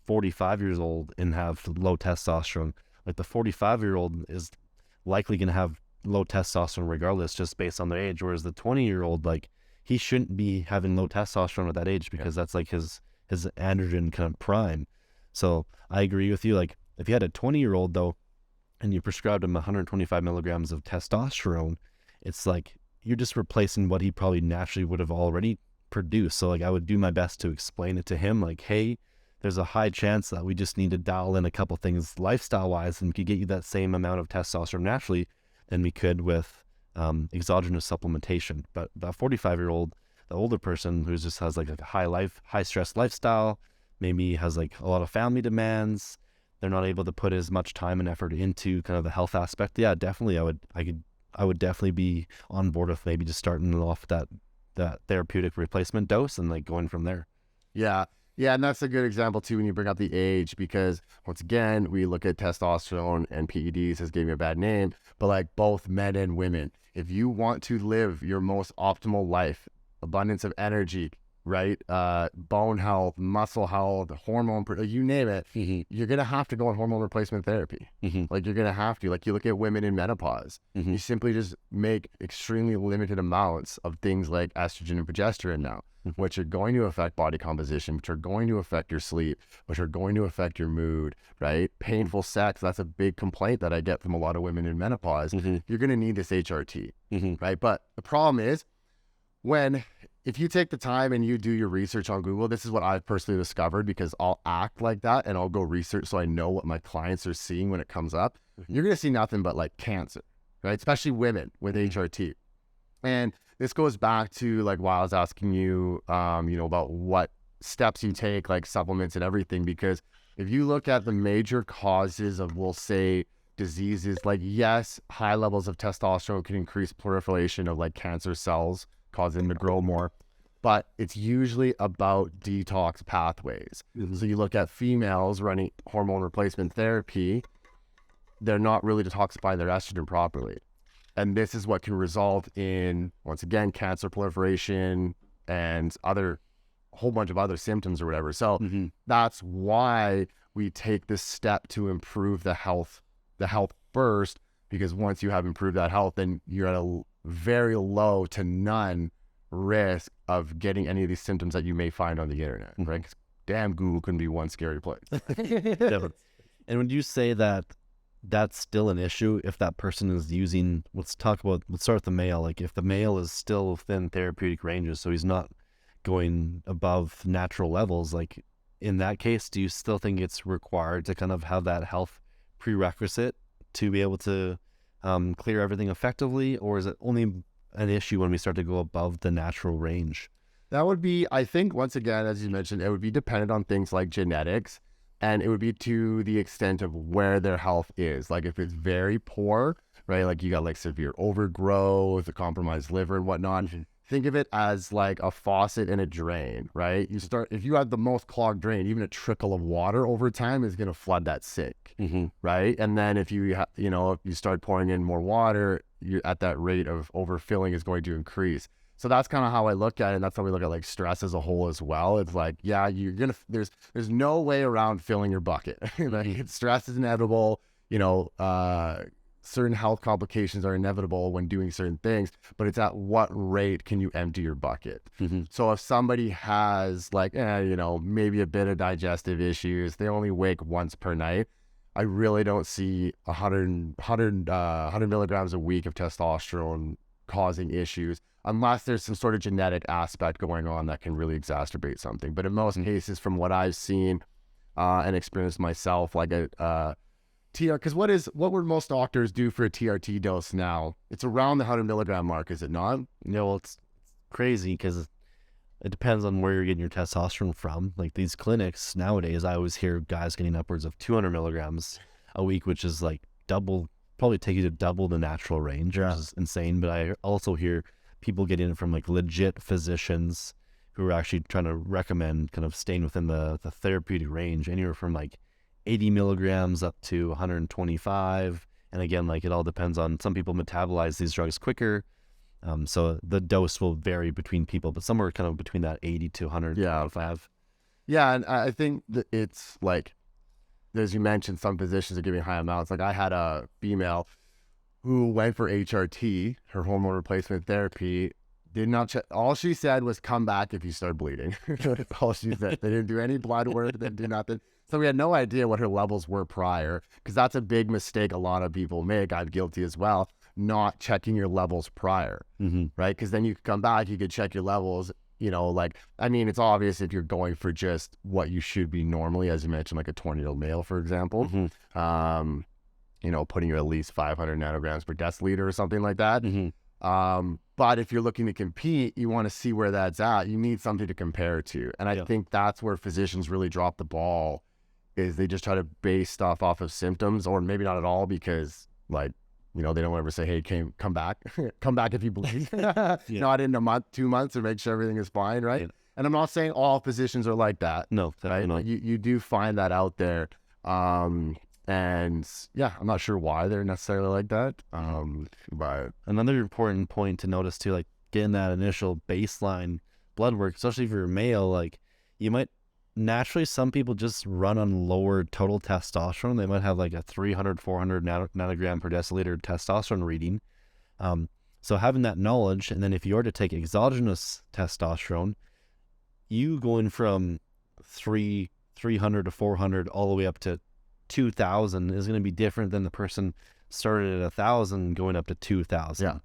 45 years old and have low testosterone. Like, the 45-year-old is likely going to have low testosterone regardless, just based on their age. Whereas the 20-year-old, like, he shouldn't be having low testosterone at that age, because that's like his androgen kind of prime. So I agree with you. Like, if you had a 20-year-old though, and you prescribed him 125 milligrams of testosterone, it's like, you're just replacing what he probably naturally would have already produced. So, like, I would do my best to explain it to him, like, hey, there's a high chance that we just need to dial in a couple things lifestyle wise, and we could get you that same amount of testosterone naturally than we could with exogenous supplementation. But that 45-year-old, the older person who just has like a high stress lifestyle, maybe has like a lot of family demands, they're not able to put as much time and effort into kind of the health aspect. Yeah, definitely, I would definitely be on board with maybe just starting off that therapeutic replacement dose and, like, going from there. Yeah, and that's a good example too when you bring up the age, because once again, we look at testosterone and PEDs as giving a bad name, but, like, both men and women, if you want to live your most optimal life, abundance of energy, right? Bone health, muscle health, hormone, you name it, you're going to have to go on hormone replacement therapy. Like, you're going to have to, like, you look at women in menopause, you simply just make extremely limited amounts of things like estrogen and progesterone now, which are going to affect body composition, which are going to affect your sleep, which are going to affect your mood, right? Painful sex, that's a big complaint that I get from a lot of women in menopause. You're going to need this HRT, right? But the problem is, if you take the time and you do your research on Google, this is what I've personally discovered, because I'll act like that and I'll go research so I know what my clients are seeing when it comes up. You're going to see nothing but, like, cancer, right? Especially women with HRT. And this goes back to, like, why I was asking you, you know, about what steps you take, like supplements and everything, because if you look at the major causes of, we'll say, diseases, like, yes, high levels of testosterone can increase proliferation of, like, cancer cells, cause them to grow more, but it's usually about detox pathways. So you look at females running hormone replacement therapy, they're not really detoxifying their estrogen properly. And this is what can result in, once again, cancer proliferation and a whole bunch of other symptoms or whatever. So that's why we take this step to improve the health first, because once you have improved that health, then you're at a very low to none risk of getting any of these symptoms that you may find on the internet, right? 'Cause damn, Google can be one scary place. And would you say that that's still an issue if that person is using, let's start with the male, like, if the male is still within therapeutic ranges, so he's not going above natural levels, like, in that case, do you still think it's required to kind of have that health prerequisite to be able to clear everything effectively, or is it only an issue when we start to go above the natural range? That would be, I think, once again, as you mentioned, it would be dependent on things like genetics, and it would be to the extent of where their health is. Like if it's very poor, right? Like you got like severe overgrowth, a compromised liver and whatnot. Think of it as like a faucet and a drain, right? If you have the most clogged drain, even a trickle of water over time is going to flood that sink, right? And then if you, if you start pouring in more water, you at that rate of overfilling is going to increase. So that's kind of how I look at it. And that's how we look at like stress as a whole as well. It's like, yeah, there's no way around filling your bucket. Like stress is inevitable, certain health complications are inevitable when doing certain things, but it's at what rate can you empty your bucket? So if somebody has like, maybe a bit of digestive issues, they only wake once per night, I really don't see 100 milligrams a week of testosterone causing issues, unless there's some sort of genetic aspect going on that can really exacerbate something. But in most cases, from what I've seen and experienced myself, like a TR, because what would most doctors do for a TRT dose now? It's around the 100 milligram mark, is it not? Well, it's crazy because it depends on where you're getting your testosterone from. Like these clinics nowadays, I always hear guys getting upwards of 200 milligrams a week, which is like probably take you to double the natural range, which is insane. But I also hear people getting it from like legit physicians who are actually trying to recommend kind of staying within the therapeutic range, anywhere from like 80 milligrams up to 125. And again, like it all depends on, some people metabolize these drugs quicker. So the dose will vary between people, but somewhere kind of between that 80 to 125. Yeah. And I think that it's like, as you mentioned, some physicians are giving high amounts. Like I had a female who went for HRT, her hormone replacement therapy, did not check. All she said was come back if you start bleeding. That's all she said. They didn't do any blood work. They didn't do nothing. So we had no idea what her levels were prior, because that's a big mistake a lot of people make. I'm guilty as well, not checking your levels prior, right? Because then you could come back, you could check your levels, it's obvious if you're going for just what you should be normally, as you mentioned, like a 20-year-old male, for example, putting you at least 500 nanograms per deciliter or something like that. But if you're looking to compete, you want to see where that's at. You need something to compare to. And I think that's where physicians really drop the ball, is they just try to base stuff off of symptoms, or maybe not at all, because they don't ever say, hey, come back. Come back if you bleed. Not in a month, 2 months, to make sure everything is fine, right? Yeah. And I'm not saying all physicians are like that. No, definitely not. You do find that out there. And yeah, I'm not sure why they're necessarily like that. But another important point to notice too, like getting that initial baseline blood work, especially if you're a male, like you might naturally, some people just run on lower total testosterone. They might have like a 300, 400 nanogram per deciliter testosterone reading. So having that knowledge, and then if you are to take exogenous testosterone, you going from 300 to 400 all the way up to 2,000 is going to be different than the person started at 1,000 going up to 2,000. Yeah.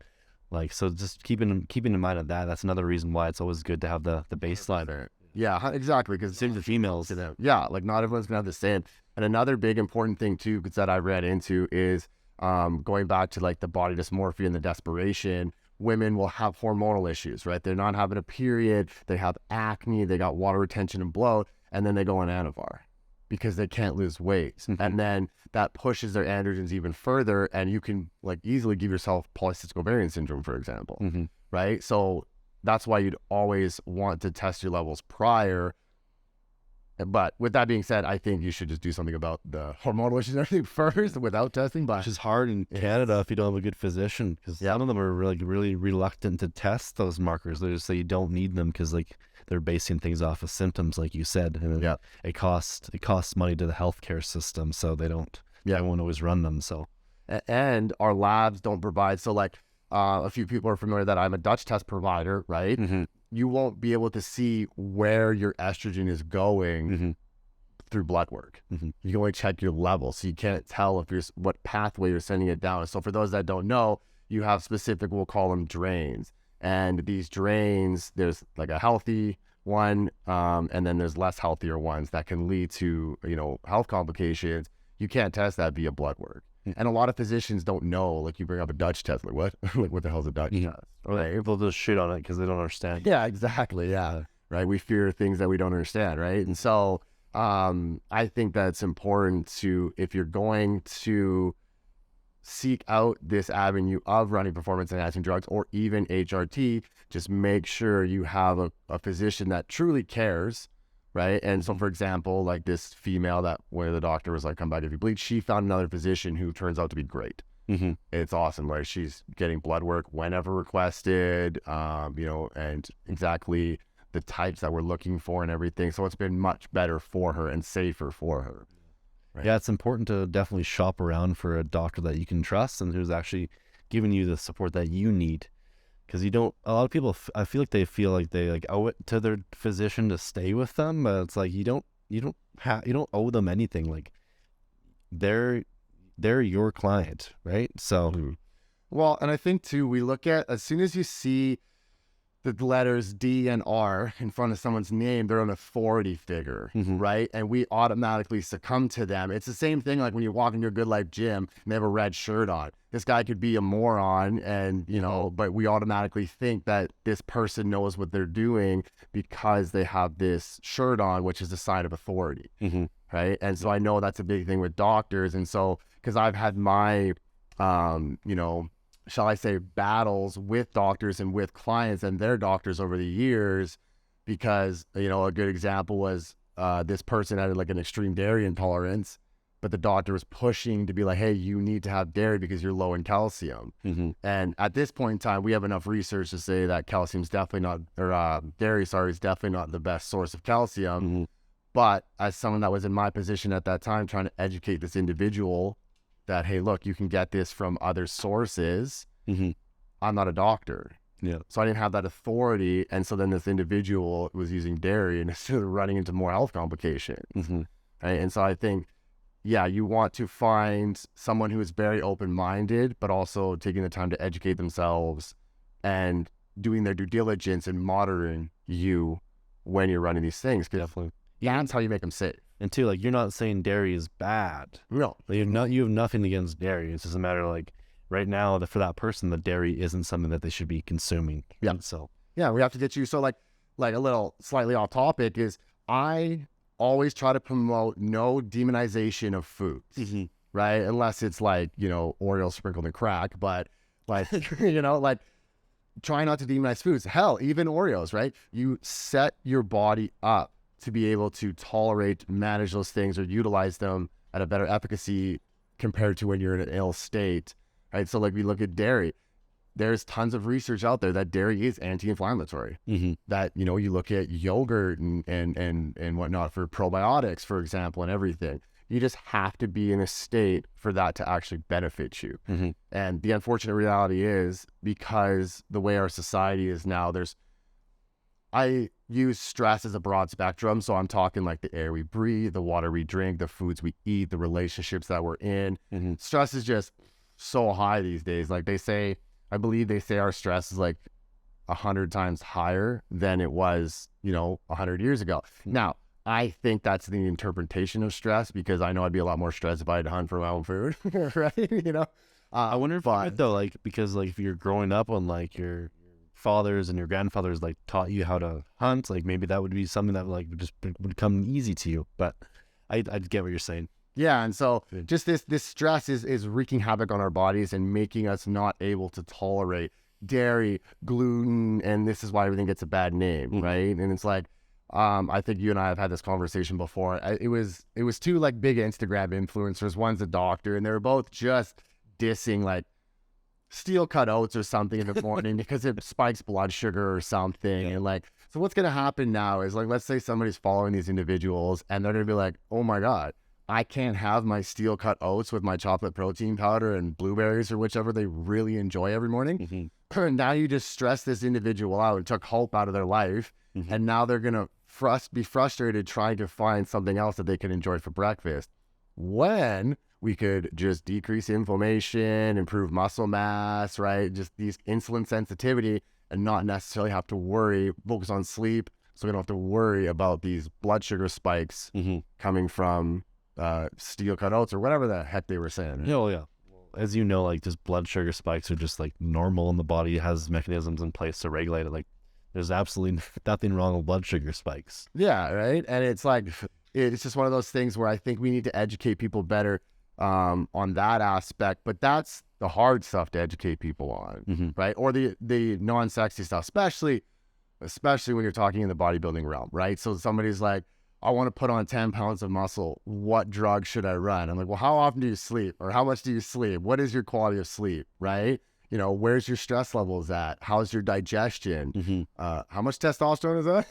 Like, so just keeping in mind of that. That's another reason why it's always good to have the baseline. Yeah, exactly. Because same for females. Yeah, like not everyone's gonna have the same. And another big important thing too, because that I read into, is going back to like the body dysmorphia and the desperation. Women will have hormonal issues, right? They're not having a period. They have acne. They got water retention and bloat, and then they go on Anavar because they can't lose weight. And then that pushes their androgens even further, and you can like easily give yourself polycystic ovarian syndrome, for example, right? So that's why you'd always want to test your levels prior. But with that being said, I think you should just do something about the hormonal issues and everything first without testing. But which is hard in Canada if you don't have a good physician, because some of them are really reluctant to test those markers. They just say you don't need them because like they're basing things off of symptoms, like you said, and it costs money to the healthcare system, so they won't always run them. So, and our labs don't provide. So like a few people are familiar that I'm a Dutch test provider, right? You won't be able to see where your estrogen is going through blood work. You can only check your level, so you can't tell if what pathway you're sending it down. So for those that don't know, you have specific, we'll call them drains. And these drains, there's like a healthy one, and then there's less healthier ones that can lead to, health complications. You can't test that via blood work. And a lot of physicians don't know, like you bring up a Dutch test, like what? Like what the hell's a Dutch test? Or they'll just shit on it because they don't understand. Yeah, exactly. Yeah. Right. We fear things that we don't understand. Right. And so I think that's important to, if you're going to seek out this avenue of running performance enhancing drugs or even HRT, just make sure you have a physician that truly cares. Right. And so, for example, like this female that where the doctor was like, come back if you bleed, she found another physician who turns out to be great. It's awesome. Like she's getting blood work whenever requested, and exactly the types that we're looking for and everything. So it's been much better for her and safer for her. Right? Yeah, it's important to definitely shop around for a doctor that you can trust and who's actually giving you the support that you need. Because a lot of people, I feel like they feel like they like owe it to their physician to stay with them, but it's like you don't owe them anything. Like they're your client, right? So, well, and I think too, we look at, as soon as you see the letters D and R in front of someone's name, they're an authority figure, right? And we automatically succumb to them. It's the same thing like when you walk into a Good Life gym and they have a red shirt on. This guy could be a moron and, but we automatically think that this person knows what they're doing because they have this shirt on, which is a sign of authority, right? And so I know that's a big thing with doctors. And so, because I've had my, shall I say, battles with doctors and with clients and their doctors over the years, because, a good example was this person had like an extreme dairy intolerance, but the doctor was pushing to be like, hey, you need to have dairy because you're low in calcium. And at this point in time, we have enough research to say that calcium's definitely not, or dairy, is definitely not the best source of calcium. But as someone that was in my position at that time, trying to educate this individual that, hey, look, you can get this from other sources. I'm not a doctor. Yeah. So I didn't have that authority. And so then this individual was using dairy and instead of running into more health complications. Right? And so I think, yeah, you want to find someone who is very open-minded, but also taking the time to educate themselves and doing their due diligence and monitoring you when you're running these things. Definitely. Yeah, that's how you make them safe. And two, like, you're not saying dairy is bad. No. Like, you have nothing against dairy. It's just a matter of like, right now, for that person, the dairy isn't something that they should be consuming. Yeah. So yeah, we have to get you. So like a little slightly off topic is I always try to promote no demonization of foods, right? Unless it's like, Oreos sprinkled in crack, but like, like try not to demonize foods. Hell, even Oreos, right? You set your body up to be able to tolerate, manage those things or utilize them at a better efficacy compared to when you're in an ill state, right? So like we look at dairy, there's tons of research out there that dairy is anti-inflammatory. That, you look at yogurt and whatnot for probiotics, for example, and everything. You just have to be in a state for that to actually benefit you. And the unfortunate reality is, because the way our society is now, I use stress as a broad spectrum. So I'm talking like the air we breathe, the water we drink, the foods we eat, the relationships that we're in. Stress is just so high these days. Like I believe they say our stress is like 100 times higher than it was, 100 years ago. Now, I think that's the interpretation of stress, because I know I'd be a lot more stressed if I had to hunt for my own food, right? I wonder if though, like, because like if you're growing up on like your fathers and your grandfathers like taught you how to hunt, like maybe that would be something that like would come easy to you. But I get what you're saying. Yeah, and so just this stress is wreaking havoc on our bodies and making us not able to tolerate dairy, gluten, and this is why everything gets a bad name, right? And it's like, I think you and I have had this conversation before. It was two like big Instagram influencers. One's a doctor, and they were both just dissing like steel cut oats or something in the morning because it spikes blood sugar or something. And like, so what's gonna happen now is like, let's say somebody's following these individuals and they're gonna be like, oh my God, I can't have my steel cut oats with my chocolate protein powder and blueberries or whichever they really enjoy every morning. Now you just stress this individual out and took hope out of their life. And now they're going to be frustrated trying to find something else that they can enjoy for breakfast, when we could just decrease inflammation, improve muscle mass, right? Just these insulin sensitivity, and not necessarily have to worry, focus on sleep. So we don't have to worry about these blood sugar spikes coming from steel cut oats or whatever the heck they were saying. Oh yeah. as you know, like just blood sugar spikes are just like normal, and the body has mechanisms in place to regulate it. Like there's absolutely nothing wrong with blood sugar spikes. Yeah, right. And it's like, it's just one of those things where I think we need to educate people better on that aspect. But that's the hard stuff to educate people on, right? Or the non-sexy stuff, especially when you're talking in the bodybuilding realm, right? So somebody's like, I want to put on 10 pounds of muscle. What drug should I run? I'm like, well, how often do you sleep? Or how much do you sleep? What is your quality of sleep, right? You know, where's your stress levels at? How's your digestion? How much testosterone is that?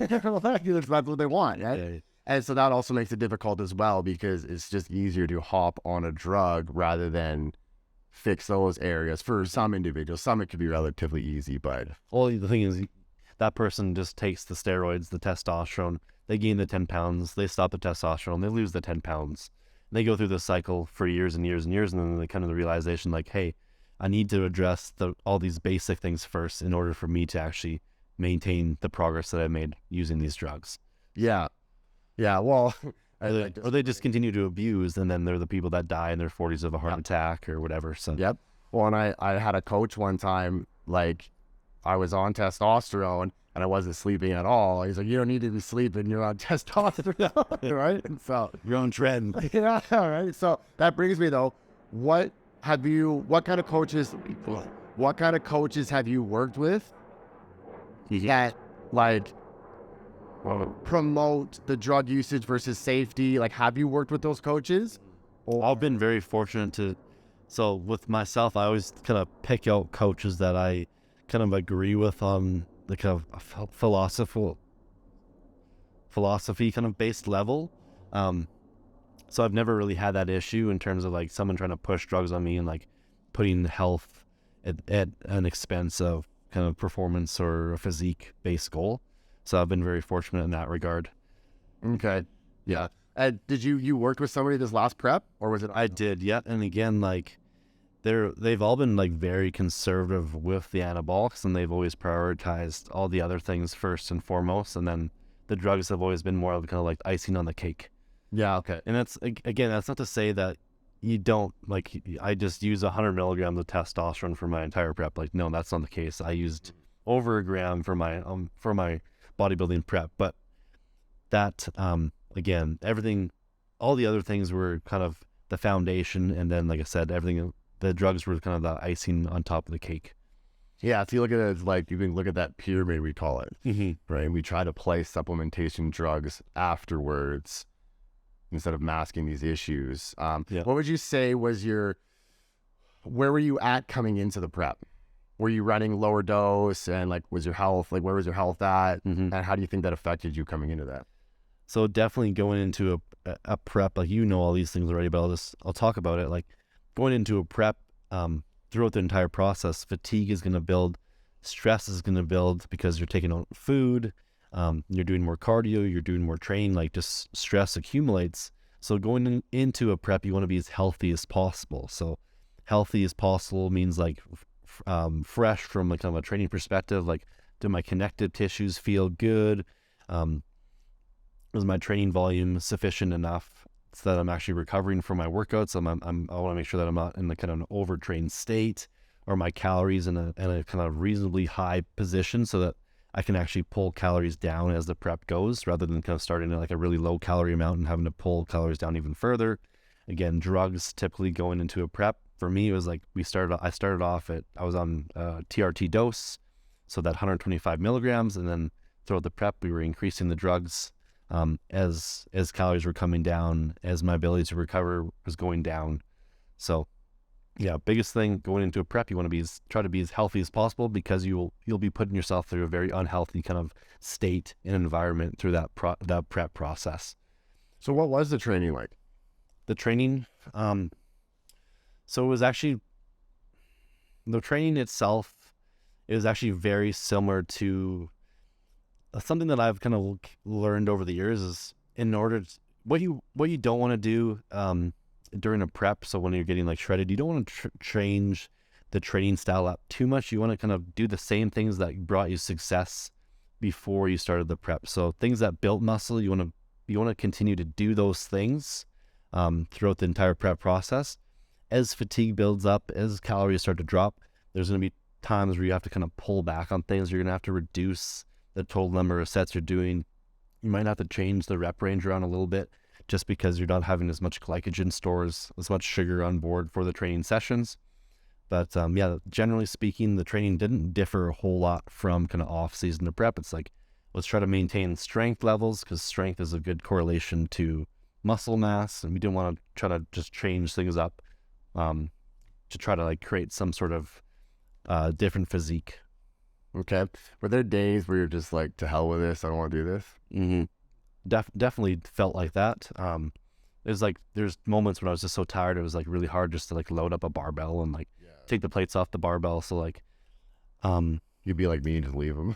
That's what they want, right? Yeah. And so that also makes it difficult as well, because it's just easier to hop on a drug rather than fix those areas. For some individuals, some it could be relatively easy, but Well, the thing is, that person just takes the steroids, the testosterone, they gain the 10 pounds, they stop the testosterone, they lose the 10 pounds. And they go through this cycle for years and years and years, and then they come to the realization like, hey, I need to address all these basic things first in order for me to actually maintain the progress that I made using these drugs. yeah. Well, Or they just continue to abuse, and then they're the people that die in their 40s of a heart attack or whatever. So Yep. Well, and I had a coach one time, like I was on testosterone and I wasn't sleeping at all. He's like, you don't need to be sleeping, you're on testosterone, right? And so, your own trend. yeah, all right. So that brings me though, what kind of coaches have you worked with that like promote the drug usage versus safety? Like, have you worked with those coaches? I've been very fortunate so with myself, I always kind of pick out coaches that I kind of agree with on the kind of philosophy kind of based level. So I've never really had that issue in terms of like someone trying to push drugs on me and like putting health at an expense of kind of performance or a physique based goal. So I've been very fortunate in that regard. Okay. Yeah. Did you worked with somebody this last prep, or was it? I did, yeah. And again, like they've all been like very conservative with the anabolics, and they've always prioritized all the other things first and foremost, and then the drugs have always been more of kind of like icing on the cake. Yeah. Okay. And that's not to say that you don't, like, I just use 100 milligrams of testosterone for my entire prep. Like, no, that's not the case. I used over a gram for my bodybuilding prep, but that again, everything, all the other things were kind of the foundation, and then like I said, everything, the drugs were kind of the icing on top of the cake. Yeah, if you look at it as like, you can look at that pyramid, we call it, right? And we try to place supplementation drugs afterwards instead of masking these issues. What would you say was where were you at coming into the prep? Were you running lower dose, and like, where was your health at? And how do you think that affected you coming into that? So definitely going into a prep, like, you know all these things already, but I'll talk about it. Like going into a prep, throughout the entire process, fatigue is going to build, stress is going to build because you're taking on food, you're doing more cardio, you're doing more training, like just stress accumulates. So going into a prep, you want to be as healthy as possible. So healthy as possible means like fresh from like kind of a training perspective. Like, do my connective tissues feel good? Was my training volume sufficient enough so that I'm actually recovering from my workouts? I want to make sure that I'm not in the kind of an overtrained state, or my calories in a kind of reasonably high position so that I can actually pull calories down as the prep goes, rather than kind of starting at like a really low calorie amount and having to pull calories down even further. Again, drugs typically going into a prep, for me, it was like I started off I was on TRT dose, so that 125 milligrams, and then throughout the prep, we were increasing the drugs as calories were coming down, as my ability to recover was going down. So yeah, biggest thing going into a prep, you want to try to be as healthy as possible, because you'll be putting yourself through a very unhealthy kind of state and environment through that prep process. So what was the training like? The training, so it was actually, the training itself, it was actually very similar to something that I've kind of learned over the years. Is what you don't want to do during a prep. So when you're getting like shredded, you don't want to change the training style up too much. You want to kind of do the same things that brought you success before you started the prep. So things that built muscle, you want to continue to do those things throughout the entire prep process. as fatigue builds up, as calories start to drop, there's going to be times where you have to kind of pull back on things. You're going to have to reduce the total number of sets you're doing. You might have to change the rep range around a little bit just because you're not having as much glycogen stores, as much sugar on board for the training sessions. But yeah, generally speaking, the training didn't differ a whole lot from kind of off season to prep. It's like, let's try to maintain strength levels because strength is a good correlation to muscle mass. And we didn't want to try to just change things up to try to like create some sort of different physique. Okay. Were there days where you're just like, to hell with this, I don't want to do this? Mm-hmm. Definitely felt like that. There's moments when I was just so tired, it was like really hard just to like load up a barbell and like take the plates off the barbell. So like, you'd be like me and just leave them.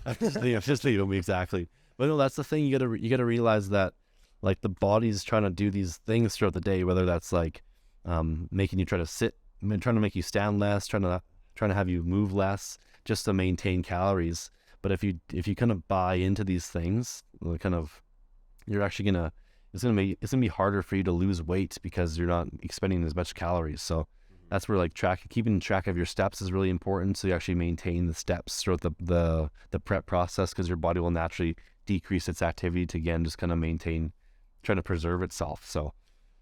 just leave them, exactly. But no, that's the thing. You gotta realize that like the body's trying to do these things throughout the day, whether that's like making you try to sit, trying to make you stand less, trying to have you move less, just to maintain calories. But if you kind of buy into these things, you're actually it's gonna be harder for you to lose weight because you're not expending as much calories. So that's where like keeping track of your steps is really important. So you actually maintain the steps throughout the prep process, because your body will naturally decrease its activity to, again, just kind of trying to preserve itself. So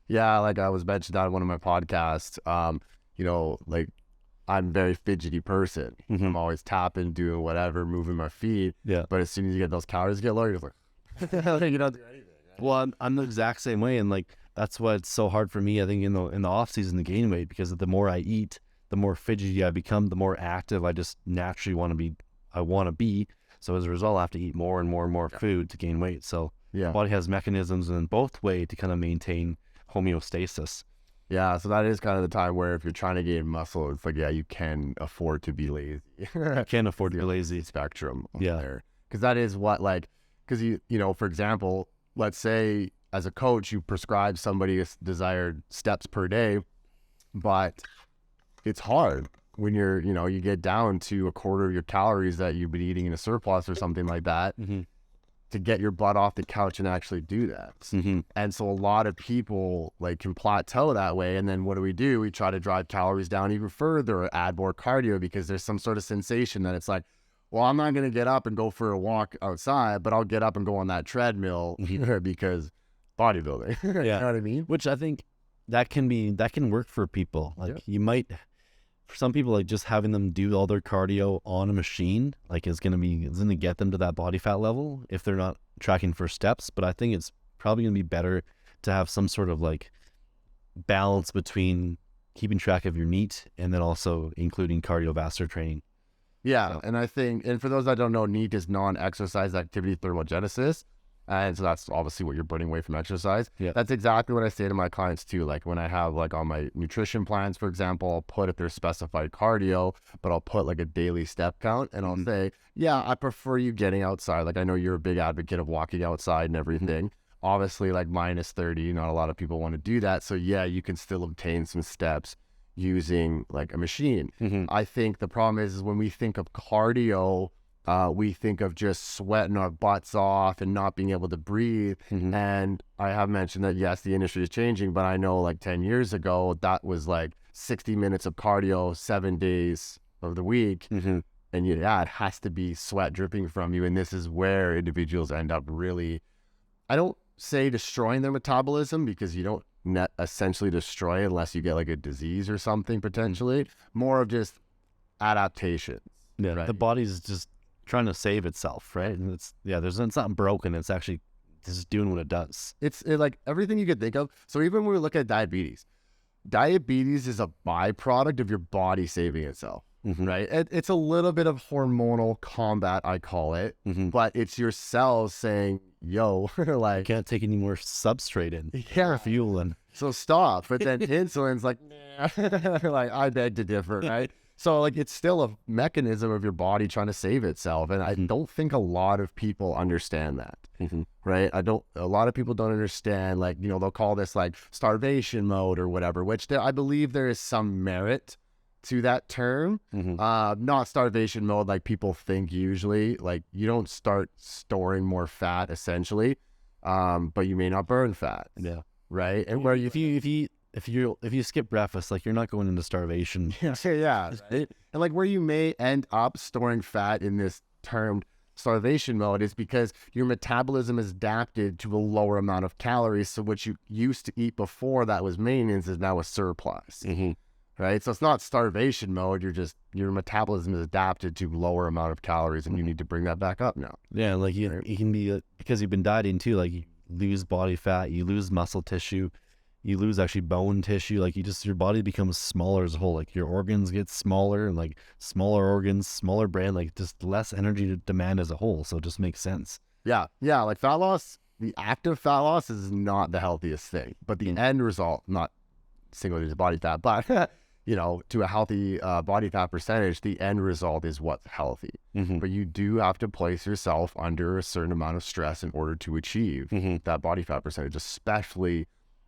yeah, like I was mentioned on one of my podcasts, like I'm a very fidgety person. Mm-hmm. I'm always tapping, doing whatever, moving my feet. Yeah. But as soon as you get those calories get low, you're just like, you don't do anything. Right? Well, I'm the exact same way, and like that's why it's so hard for me, I think, in the off season to gain weight, because the more I eat, the more fidgety I become, the more active I just naturally want to be. So as a result, I have to eat more and more and more food to gain weight. So the body has mechanisms in both ways to kind of maintain homeostasis. Yeah, so that is kind of the time where if you're trying to gain muscle, it's like, yeah, you can afford to be lazy. You can't afford to be lazy. Spectrum Yeah. there. Because that is what, like, because for example, let's say as a coach, you prescribe somebody a desired steps per day, but it's hard when you get down to a quarter of your calories that you've been eating in a surplus or something like that. Mm-hmm. To get your butt off the couch and actually do that. Mm-hmm. And so a lot of people like can plateau that way. And then what do? We try to drive calories down even further or add more cardio, because there's some sort of sensation that it's like, well, I'm not going to get up and go for a walk outside, but I'll get up and go on that treadmill because bodybuilding. You know what I mean? Which I think that can work for people. Like you might, for some people, like just having them do all their cardio on a machine, like is going to get them to that body fat level if they're not tracking for steps. But I think it's probably going to be better to have some sort of like balance between keeping track of your NEAT and then also including cardiovascular training. Yeah. So. And I think, and for those that don't know, NEAT is non-exercise activity thermogenesis. And so that's obviously what you're putting away from exercise. Yeah. That's exactly what I say to my clients too. Like when I have like on my nutrition plans, for example, I'll put if there's specified cardio, but I'll put like a daily step count, and I'll say, yeah, I prefer you getting outside. Like I know you're a big advocate of walking outside and everything. Obviously like minus 30, not a lot of people want to do that. So yeah, you can still obtain some steps using like a machine. I think the problem is when we think of cardio, we think of just sweating our butts off and not being able to breathe. And I have mentioned that, yes, the industry is changing, but I know like 10 years ago, that was like 60 minutes of cardio, 7 days of the week. And it has to be sweat dripping from you. And this is where individuals end up really, I don't say destroying their metabolism, because you don't essentially destroy it unless you get like a disease or something potentially. More of just adaptation. Yeah, right? The body's just trying to save itself, right? And it's not broken. It's actually just doing what it does. It's like everything you could think of. So even when we look at diabetes is a byproduct of your body saving itself, right? It's a little bit of hormonal combat, I call it, but it's your cells saying, yo, like, you can't take any more substrate in. Yeah. Fuel in. So stop. But then insulin's like, nah. Like, I beg to differ, right? So like it's still a mechanism of your body trying to save itself. And I don't think a lot of people understand that, right? A lot of people don't understand, like, they'll call this like starvation mode or whatever, which I believe there is some merit to that term. Not starvation mode like people think usually. Like you don't start storing more fat essentially, but you may not burn fat. Yeah. Right. And Where if you if you skip breakfast, like you're not going into starvation. Yeah. Right? And like where you may end up storing fat in this termed starvation mode is because your metabolism is adapted to a lower amount of calories. So what you used to eat before that was maintenance is now a surplus. Right? So it's not starvation mode. Your metabolism is adapted to lower amount of calories and you need to bring that back up now. Yeah, like you can be, because you've been dieting too, like you lose body fat, you lose muscle tissue, you lose actually bone tissue, like your body becomes smaller as a whole, like your organs get smaller, and like smaller organs, smaller brain, like just less energy to demand as a whole. So it just makes sense. Yeah, like fat loss, the active fat loss is not the healthiest thing, but the end result, not single digit body fat, but to a healthy body fat percentage, the end result is what's healthy. But you do have to place yourself under a certain amount of stress in order to achieve that body fat percentage, especially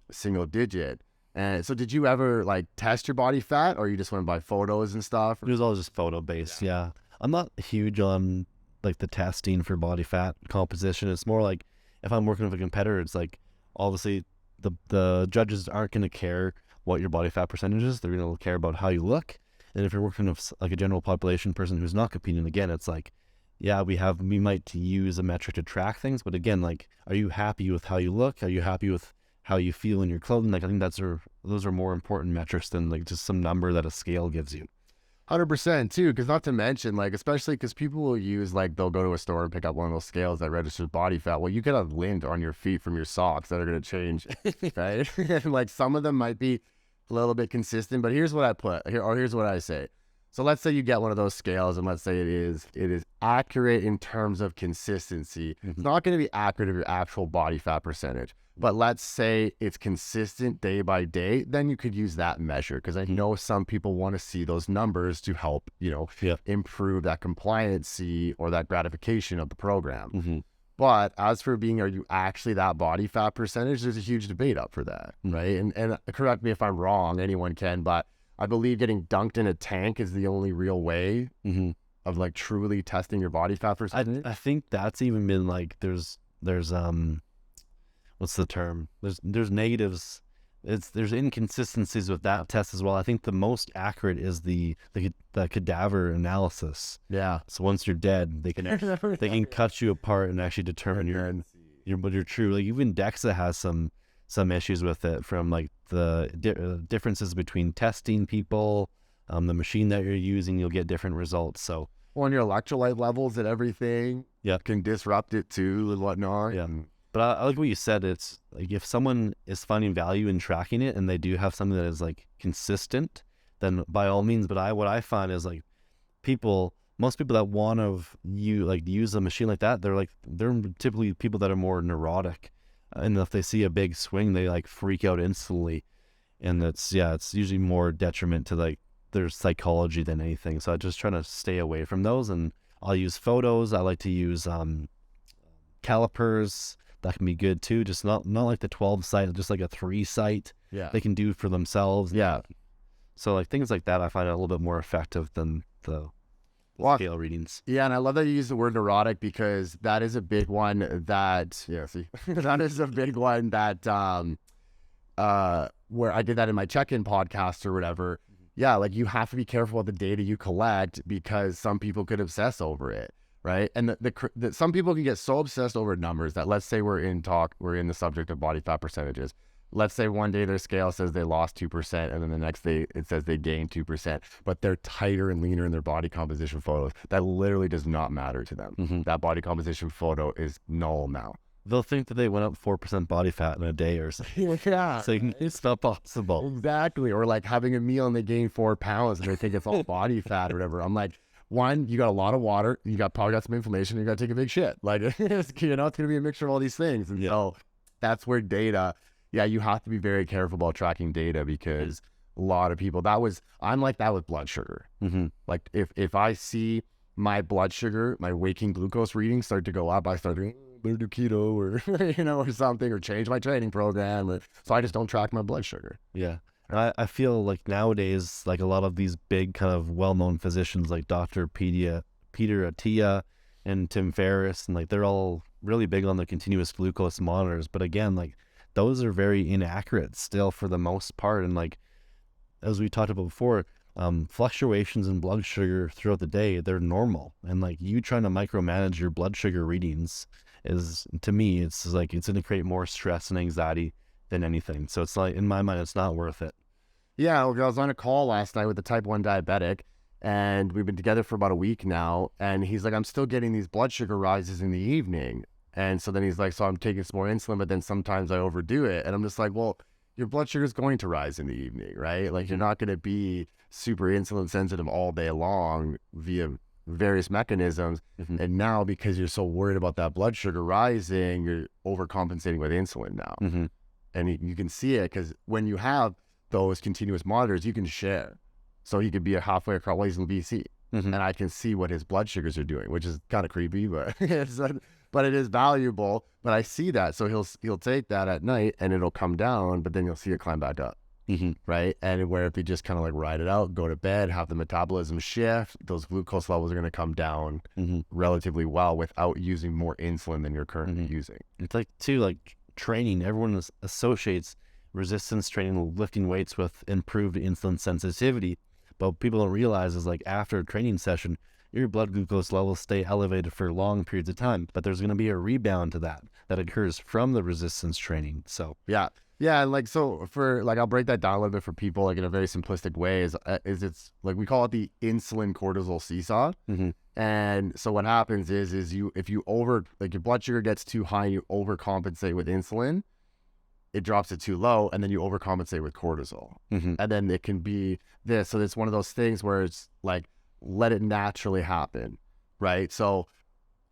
single digit. And so did you ever like test your body fat, or you just went by photos and stuff? It was all just photo based. Yeah. I'm not huge on like the testing for body fat composition. It's more like if I'm working with a competitor, it's like obviously the judges aren't going to care what your body fat percentage is. They're going to care about how you look. And if you're working with like a general population person who's not competing, again, it's like, yeah, we might use a metric to track things, but again, like, are you happy with how you look? Are you happy with how you feel in your clothing? Like, I think those are more important metrics than like just some number that a scale gives you. 100% too, because not to mention, like, especially because people will use, like, they'll go to a store and pick up one of those scales that registers body fat. Well, you could have lint on your feet from your socks that are going to change, right? And like some of them might be a little bit consistent, but here's what I put here, or here's what I say. So let's say you get one of those scales, and let's say it is accurate in terms of consistency. It's not going to be accurate of your actual body fat percentage, but let's say it's consistent day by day. Then you could use that measure, because I know some people want to see those numbers to help, improve that compliancy or that gratification of the program. But as for being, are you actually that body fat percentage? There's a huge debate up for that, right? And correct me if I'm wrong, anyone can, but I believe getting dunked in a tank is the only real way of like truly testing your body fat percentage. I think that's even been like, there's what's the term? There's negatives. There's inconsistencies with that test as well. I think the most accurate is the cadaver analysis. Yeah. So once you're dead, they can cut you apart and actually determine your true. Like even DEXA has some issues with it, from like the differences between testing people, the machine that you're using, you'll get different results. So on your electrolyte levels and everything, can disrupt it too and whatnot. Yeah. But I like what you said. It's like if someone is finding value in tracking it and they do have something that is like consistent, then by all means. But what I find is like most people that want to use a machine like that, they're typically people that are more neurotic, and if they see a big swing, they like freak out instantly, and it's usually more detriment to like their psychology than anything. So I just try to stay away from those, and I'll use photos. I like to use calipers. That can be good too. Just not like the 12 site, just like a 3 site. Yeah. They can do for themselves. Yeah. So like things like that, I find a little bit more effective than the scale readings. Yeah, and I love that you use the word neurotic, because that is a big one that that is a big one that where I did that in my check-in podcast or whatever. Yeah, like you have to be careful with the data you collect, because some people could obsess over it. Right. And the some people can get so obsessed over numbers that, let's say we're in the subject of body fat percentages. Let's say one day their scale says they lost 2%, and then the next day it says they gained 2%, but they're tighter and leaner in their body composition photos. That literally does not matter to them. That body composition photo is null now. They'll think that they went up 4% body fat in a day or something. Yeah. So it's not possible. Exactly. Or like having a meal and they gain 4 pounds and they think it's all body fat or whatever. I'm like, one, you got a lot of water, you probably got some inflammation, you got to take a big shit. Like, it's going to be a mixture of all these things. And so that's where data, you have to be very careful about tracking data, because a lot of people, I'm like that with blood sugar. Like if I see my blood sugar, my waking glucose readings start to go up, I start doing, better do keto or, or something, or change my training program. So I just don't track my blood sugar. Yeah. I feel like nowadays, like a lot of these big kind of well-known physicians like Dr. Peter Attia and Tim Ferriss, and like they're all really big on the continuous glucose monitors. But again, like those are very inaccurate still for the most part. And like, as we talked about before, fluctuations in blood sugar throughout the day, they're normal. And like, you trying to micromanage your blood sugar readings is, to me, it's like, it's going to create more stress and anxiety than anything. So it's like, in my mind, it's not worth it. Yeah, I was on a call last night with a type 1 diabetic, and we've been together for about a week now. And he's like, I'm still getting these blood sugar rises in the evening. And so then he's like, so I'm taking some more insulin, but then sometimes I overdo it. And I'm just like, well, your blood sugar is going to rise in the evening, right? Like, you're not going to be super insulin sensitive all day long via various mechanisms. And now, because you're so worried about that blood sugar rising, you're overcompensating with insulin now. And you can see it, because when you have those continuous monitors, you can share. So he could be halfway across, well, he's in BC, and I can see what his blood sugars are doing, which is kind of creepy, but but it is valuable. But I see that, so he'll take that at night, and it'll come down, but then you'll see it climb back up, right? And where if you just kind of like ride it out, go to bed, have the metabolism shift, those glucose levels are going to come down relatively well without using more insulin than you're currently using. It's like, too, like training, everyone associates resistance training, lifting weights, with improved insulin sensitivity. But people don't realize is like, after a training session, your blood glucose levels stay elevated for long periods of time, but there's going to be a rebound to that occurs from the resistance training. So yeah, and like, so for like, I'll break that down a little bit for people, like in a very simplistic way, is it's like, we call it the insulin cortisol seesaw. And so what happens is if you like, your blood sugar gets too high and you overcompensate with insulin, it drops it too low, and then you overcompensate with cortisol. And then it can be this. So it's one of those things where it's like, let it naturally happen, right? So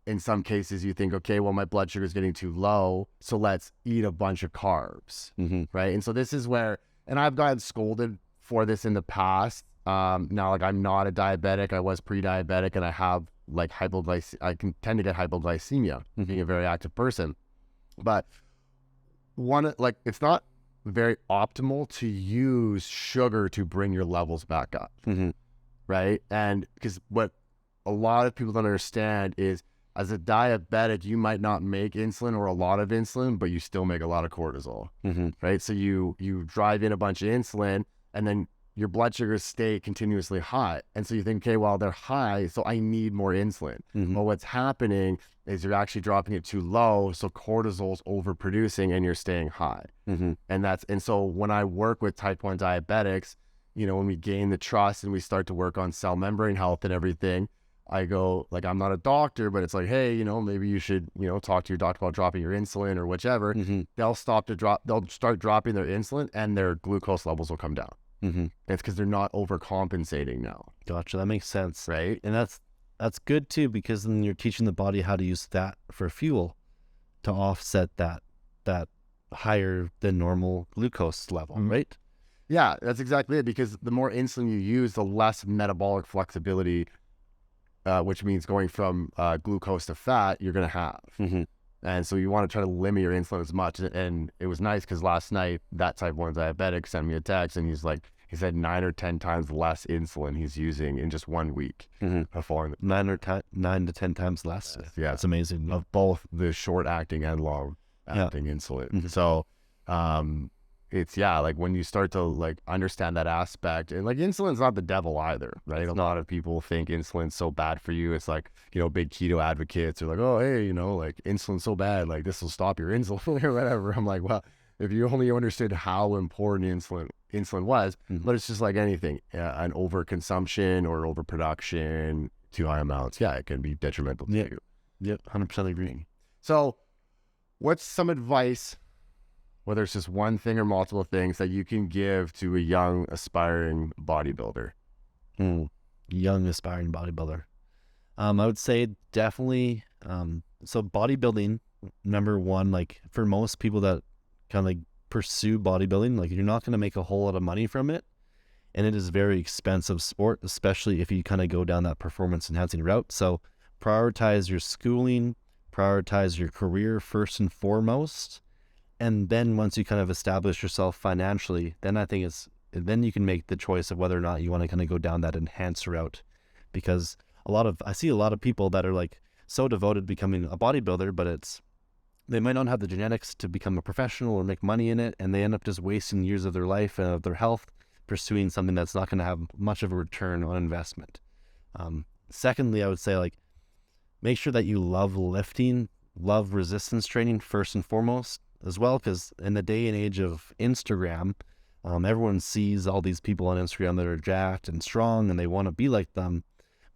in some cases you think, okay, well, my blood sugar is getting too low, so let's eat a bunch of carbs, right? And so this is where, and I've gotten scolded for this in the past. Now, like, I'm not a diabetic. I was pre-diabetic, and I have like I can tend to get hypoglycemia, being a very active person. But it's not very optimal to use sugar to bring your levels back up, right? And because what a lot of people don't understand is, as a diabetic, you might not make insulin or a lot of insulin, but you still make a lot of cortisol, right? So you drive in a bunch of insulin, and then your blood sugars stay continuously high. And so you think, okay, well, they're high, so I need more insulin. Well, what's happening is you're actually dropping it too low, so cortisol's overproducing and you're staying high. And so when I work with type 1 diabetics, when we gain the trust and we start to work on cell membrane health and everything, I go, like, I'm not a doctor, but it's like, hey, maybe you should, talk to your doctor about dropping your insulin or whichever. They'll start dropping their insulin, and their glucose levels will come down. It's because they're not overcompensating now. Gotcha. That makes sense. Right. And that's good too, because then you're teaching the body how to use that for fuel to offset that higher than normal glucose level, right? Yeah, that's exactly it. Because the more insulin you use, the less metabolic flexibility, which means going from glucose to fat, you're going to have. And so you want to try to limit your insulin as much. And it was nice because last night, that type 1 diabetic sent me a text, and he said 9 or 10 times less insulin he's using in just 1 week. Following 9 to 10 times less. Yeah. That's amazing. Of both the short acting and long acting insulin. So it's, like, when you start to like understand that aspect, and like, insulin's not the devil either, right? A lot of people think insulin's so bad for you. It's like, big keto advocates are like, oh, hey, like, insulin's so bad, like, this will stop your insulin or whatever. I'm like, well, if you only understood how important insulin was, but it's just like anything, an overconsumption or overproduction, too high amounts, it can be detrimental to you. Yep, 100% agreeing. So what's some advice, whether it's just one thing or multiple things, that you can give to a young aspiring bodybuilder? Young aspiring bodybuilder. I would say definitely, so bodybuilding, number one, like, for most people that kind of like pursue bodybuilding, like, you're not going to make a whole lot of money from it. And it is a very expensive sport, especially if you kind of go down that performance enhancing route. So prioritize your schooling, prioritize your career first and foremost. And then once you kind of establish yourself financially, then I think then you can make the choice of whether or not you want to kind of go down that enhanced route. Because I see a lot of people that are like so devoted to becoming a bodybuilder, but it's they might not have the genetics to become a professional or make money in it, and they end up just wasting years of their life and of their health pursuing something that's not going to have much of a return on investment. Secondly, I would say, like, make sure that you love lifting, love resistance training first and foremost as well, because in the day and age of Instagram, everyone sees all these people on Instagram that are jacked and strong and they want to be like them,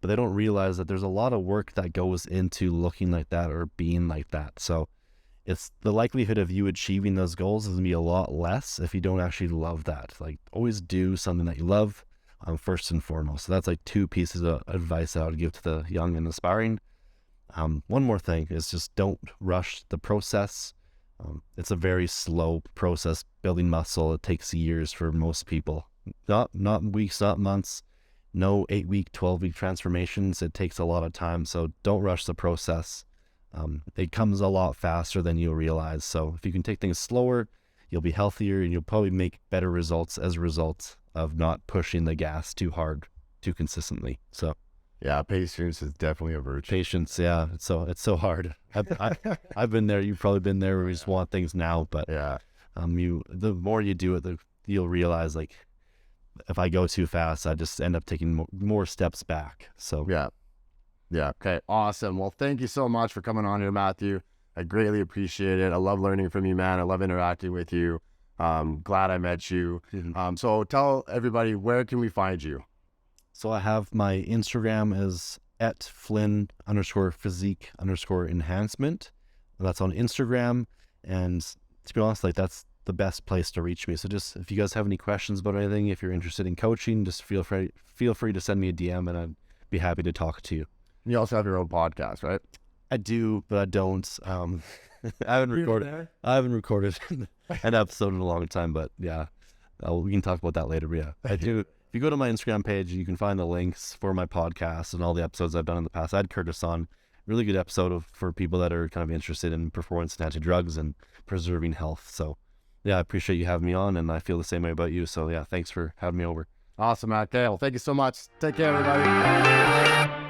but they don't realize that there's a lot of work that goes into looking like that or being like that. So it's the likelihood of you achieving those goals is going to be a lot less if you don't actually love that. Like, always do something that you love first and foremost. So that's like 2 pieces of advice I would give to the young and aspiring. One more thing is just don't rush the process. It's a very slow process. Building muscle, it takes years for most people. Not weeks, not months. No 8-week, 12-week transformations. It takes a lot of time. So don't rush the process. It comes a lot faster than you'll realize. So if you can take things slower, you'll be healthier and you'll probably make better results as a result of not pushing the gas too hard, too consistently. So Yeah, patience is definitely a virtue. patience, yeah, it's so hard. I've been there. You've probably been there where you just want things now, but Yeah. the more you do it, you'll realize, like, if I go too fast, I just end up taking more steps back. So Yeah. Okay. Awesome. Well, thank you so much for coming on here, Matthew. I greatly appreciate it. I love learning from you, man. I love interacting with you. Glad I met you. So tell everybody, where can we find you? So I have my Instagram is at Flynn_physique_enhancement. That's on Instagram. And to be honest, like, that's the best place to reach me. So just, if you guys have any questions about anything, if you're interested in coaching, just feel free to send me a DM and I'd be happy to talk to you. You also have your own podcast, right? I do, but I don't. I haven't recorded an episode in a long time, but yeah, we can talk about that later. But yeah, I do. If you go to my Instagram page, you can find the links for my podcast and all the episodes I've done in the past. I had Curtis on, really good episode for people that are kind of interested in performance enhancing drugs and preserving health. So yeah, I appreciate you having me on, and I feel the same way about you. So yeah, thanks for having me over. Awesome, Matt. Okay, well, thank you so much. Take care, everybody.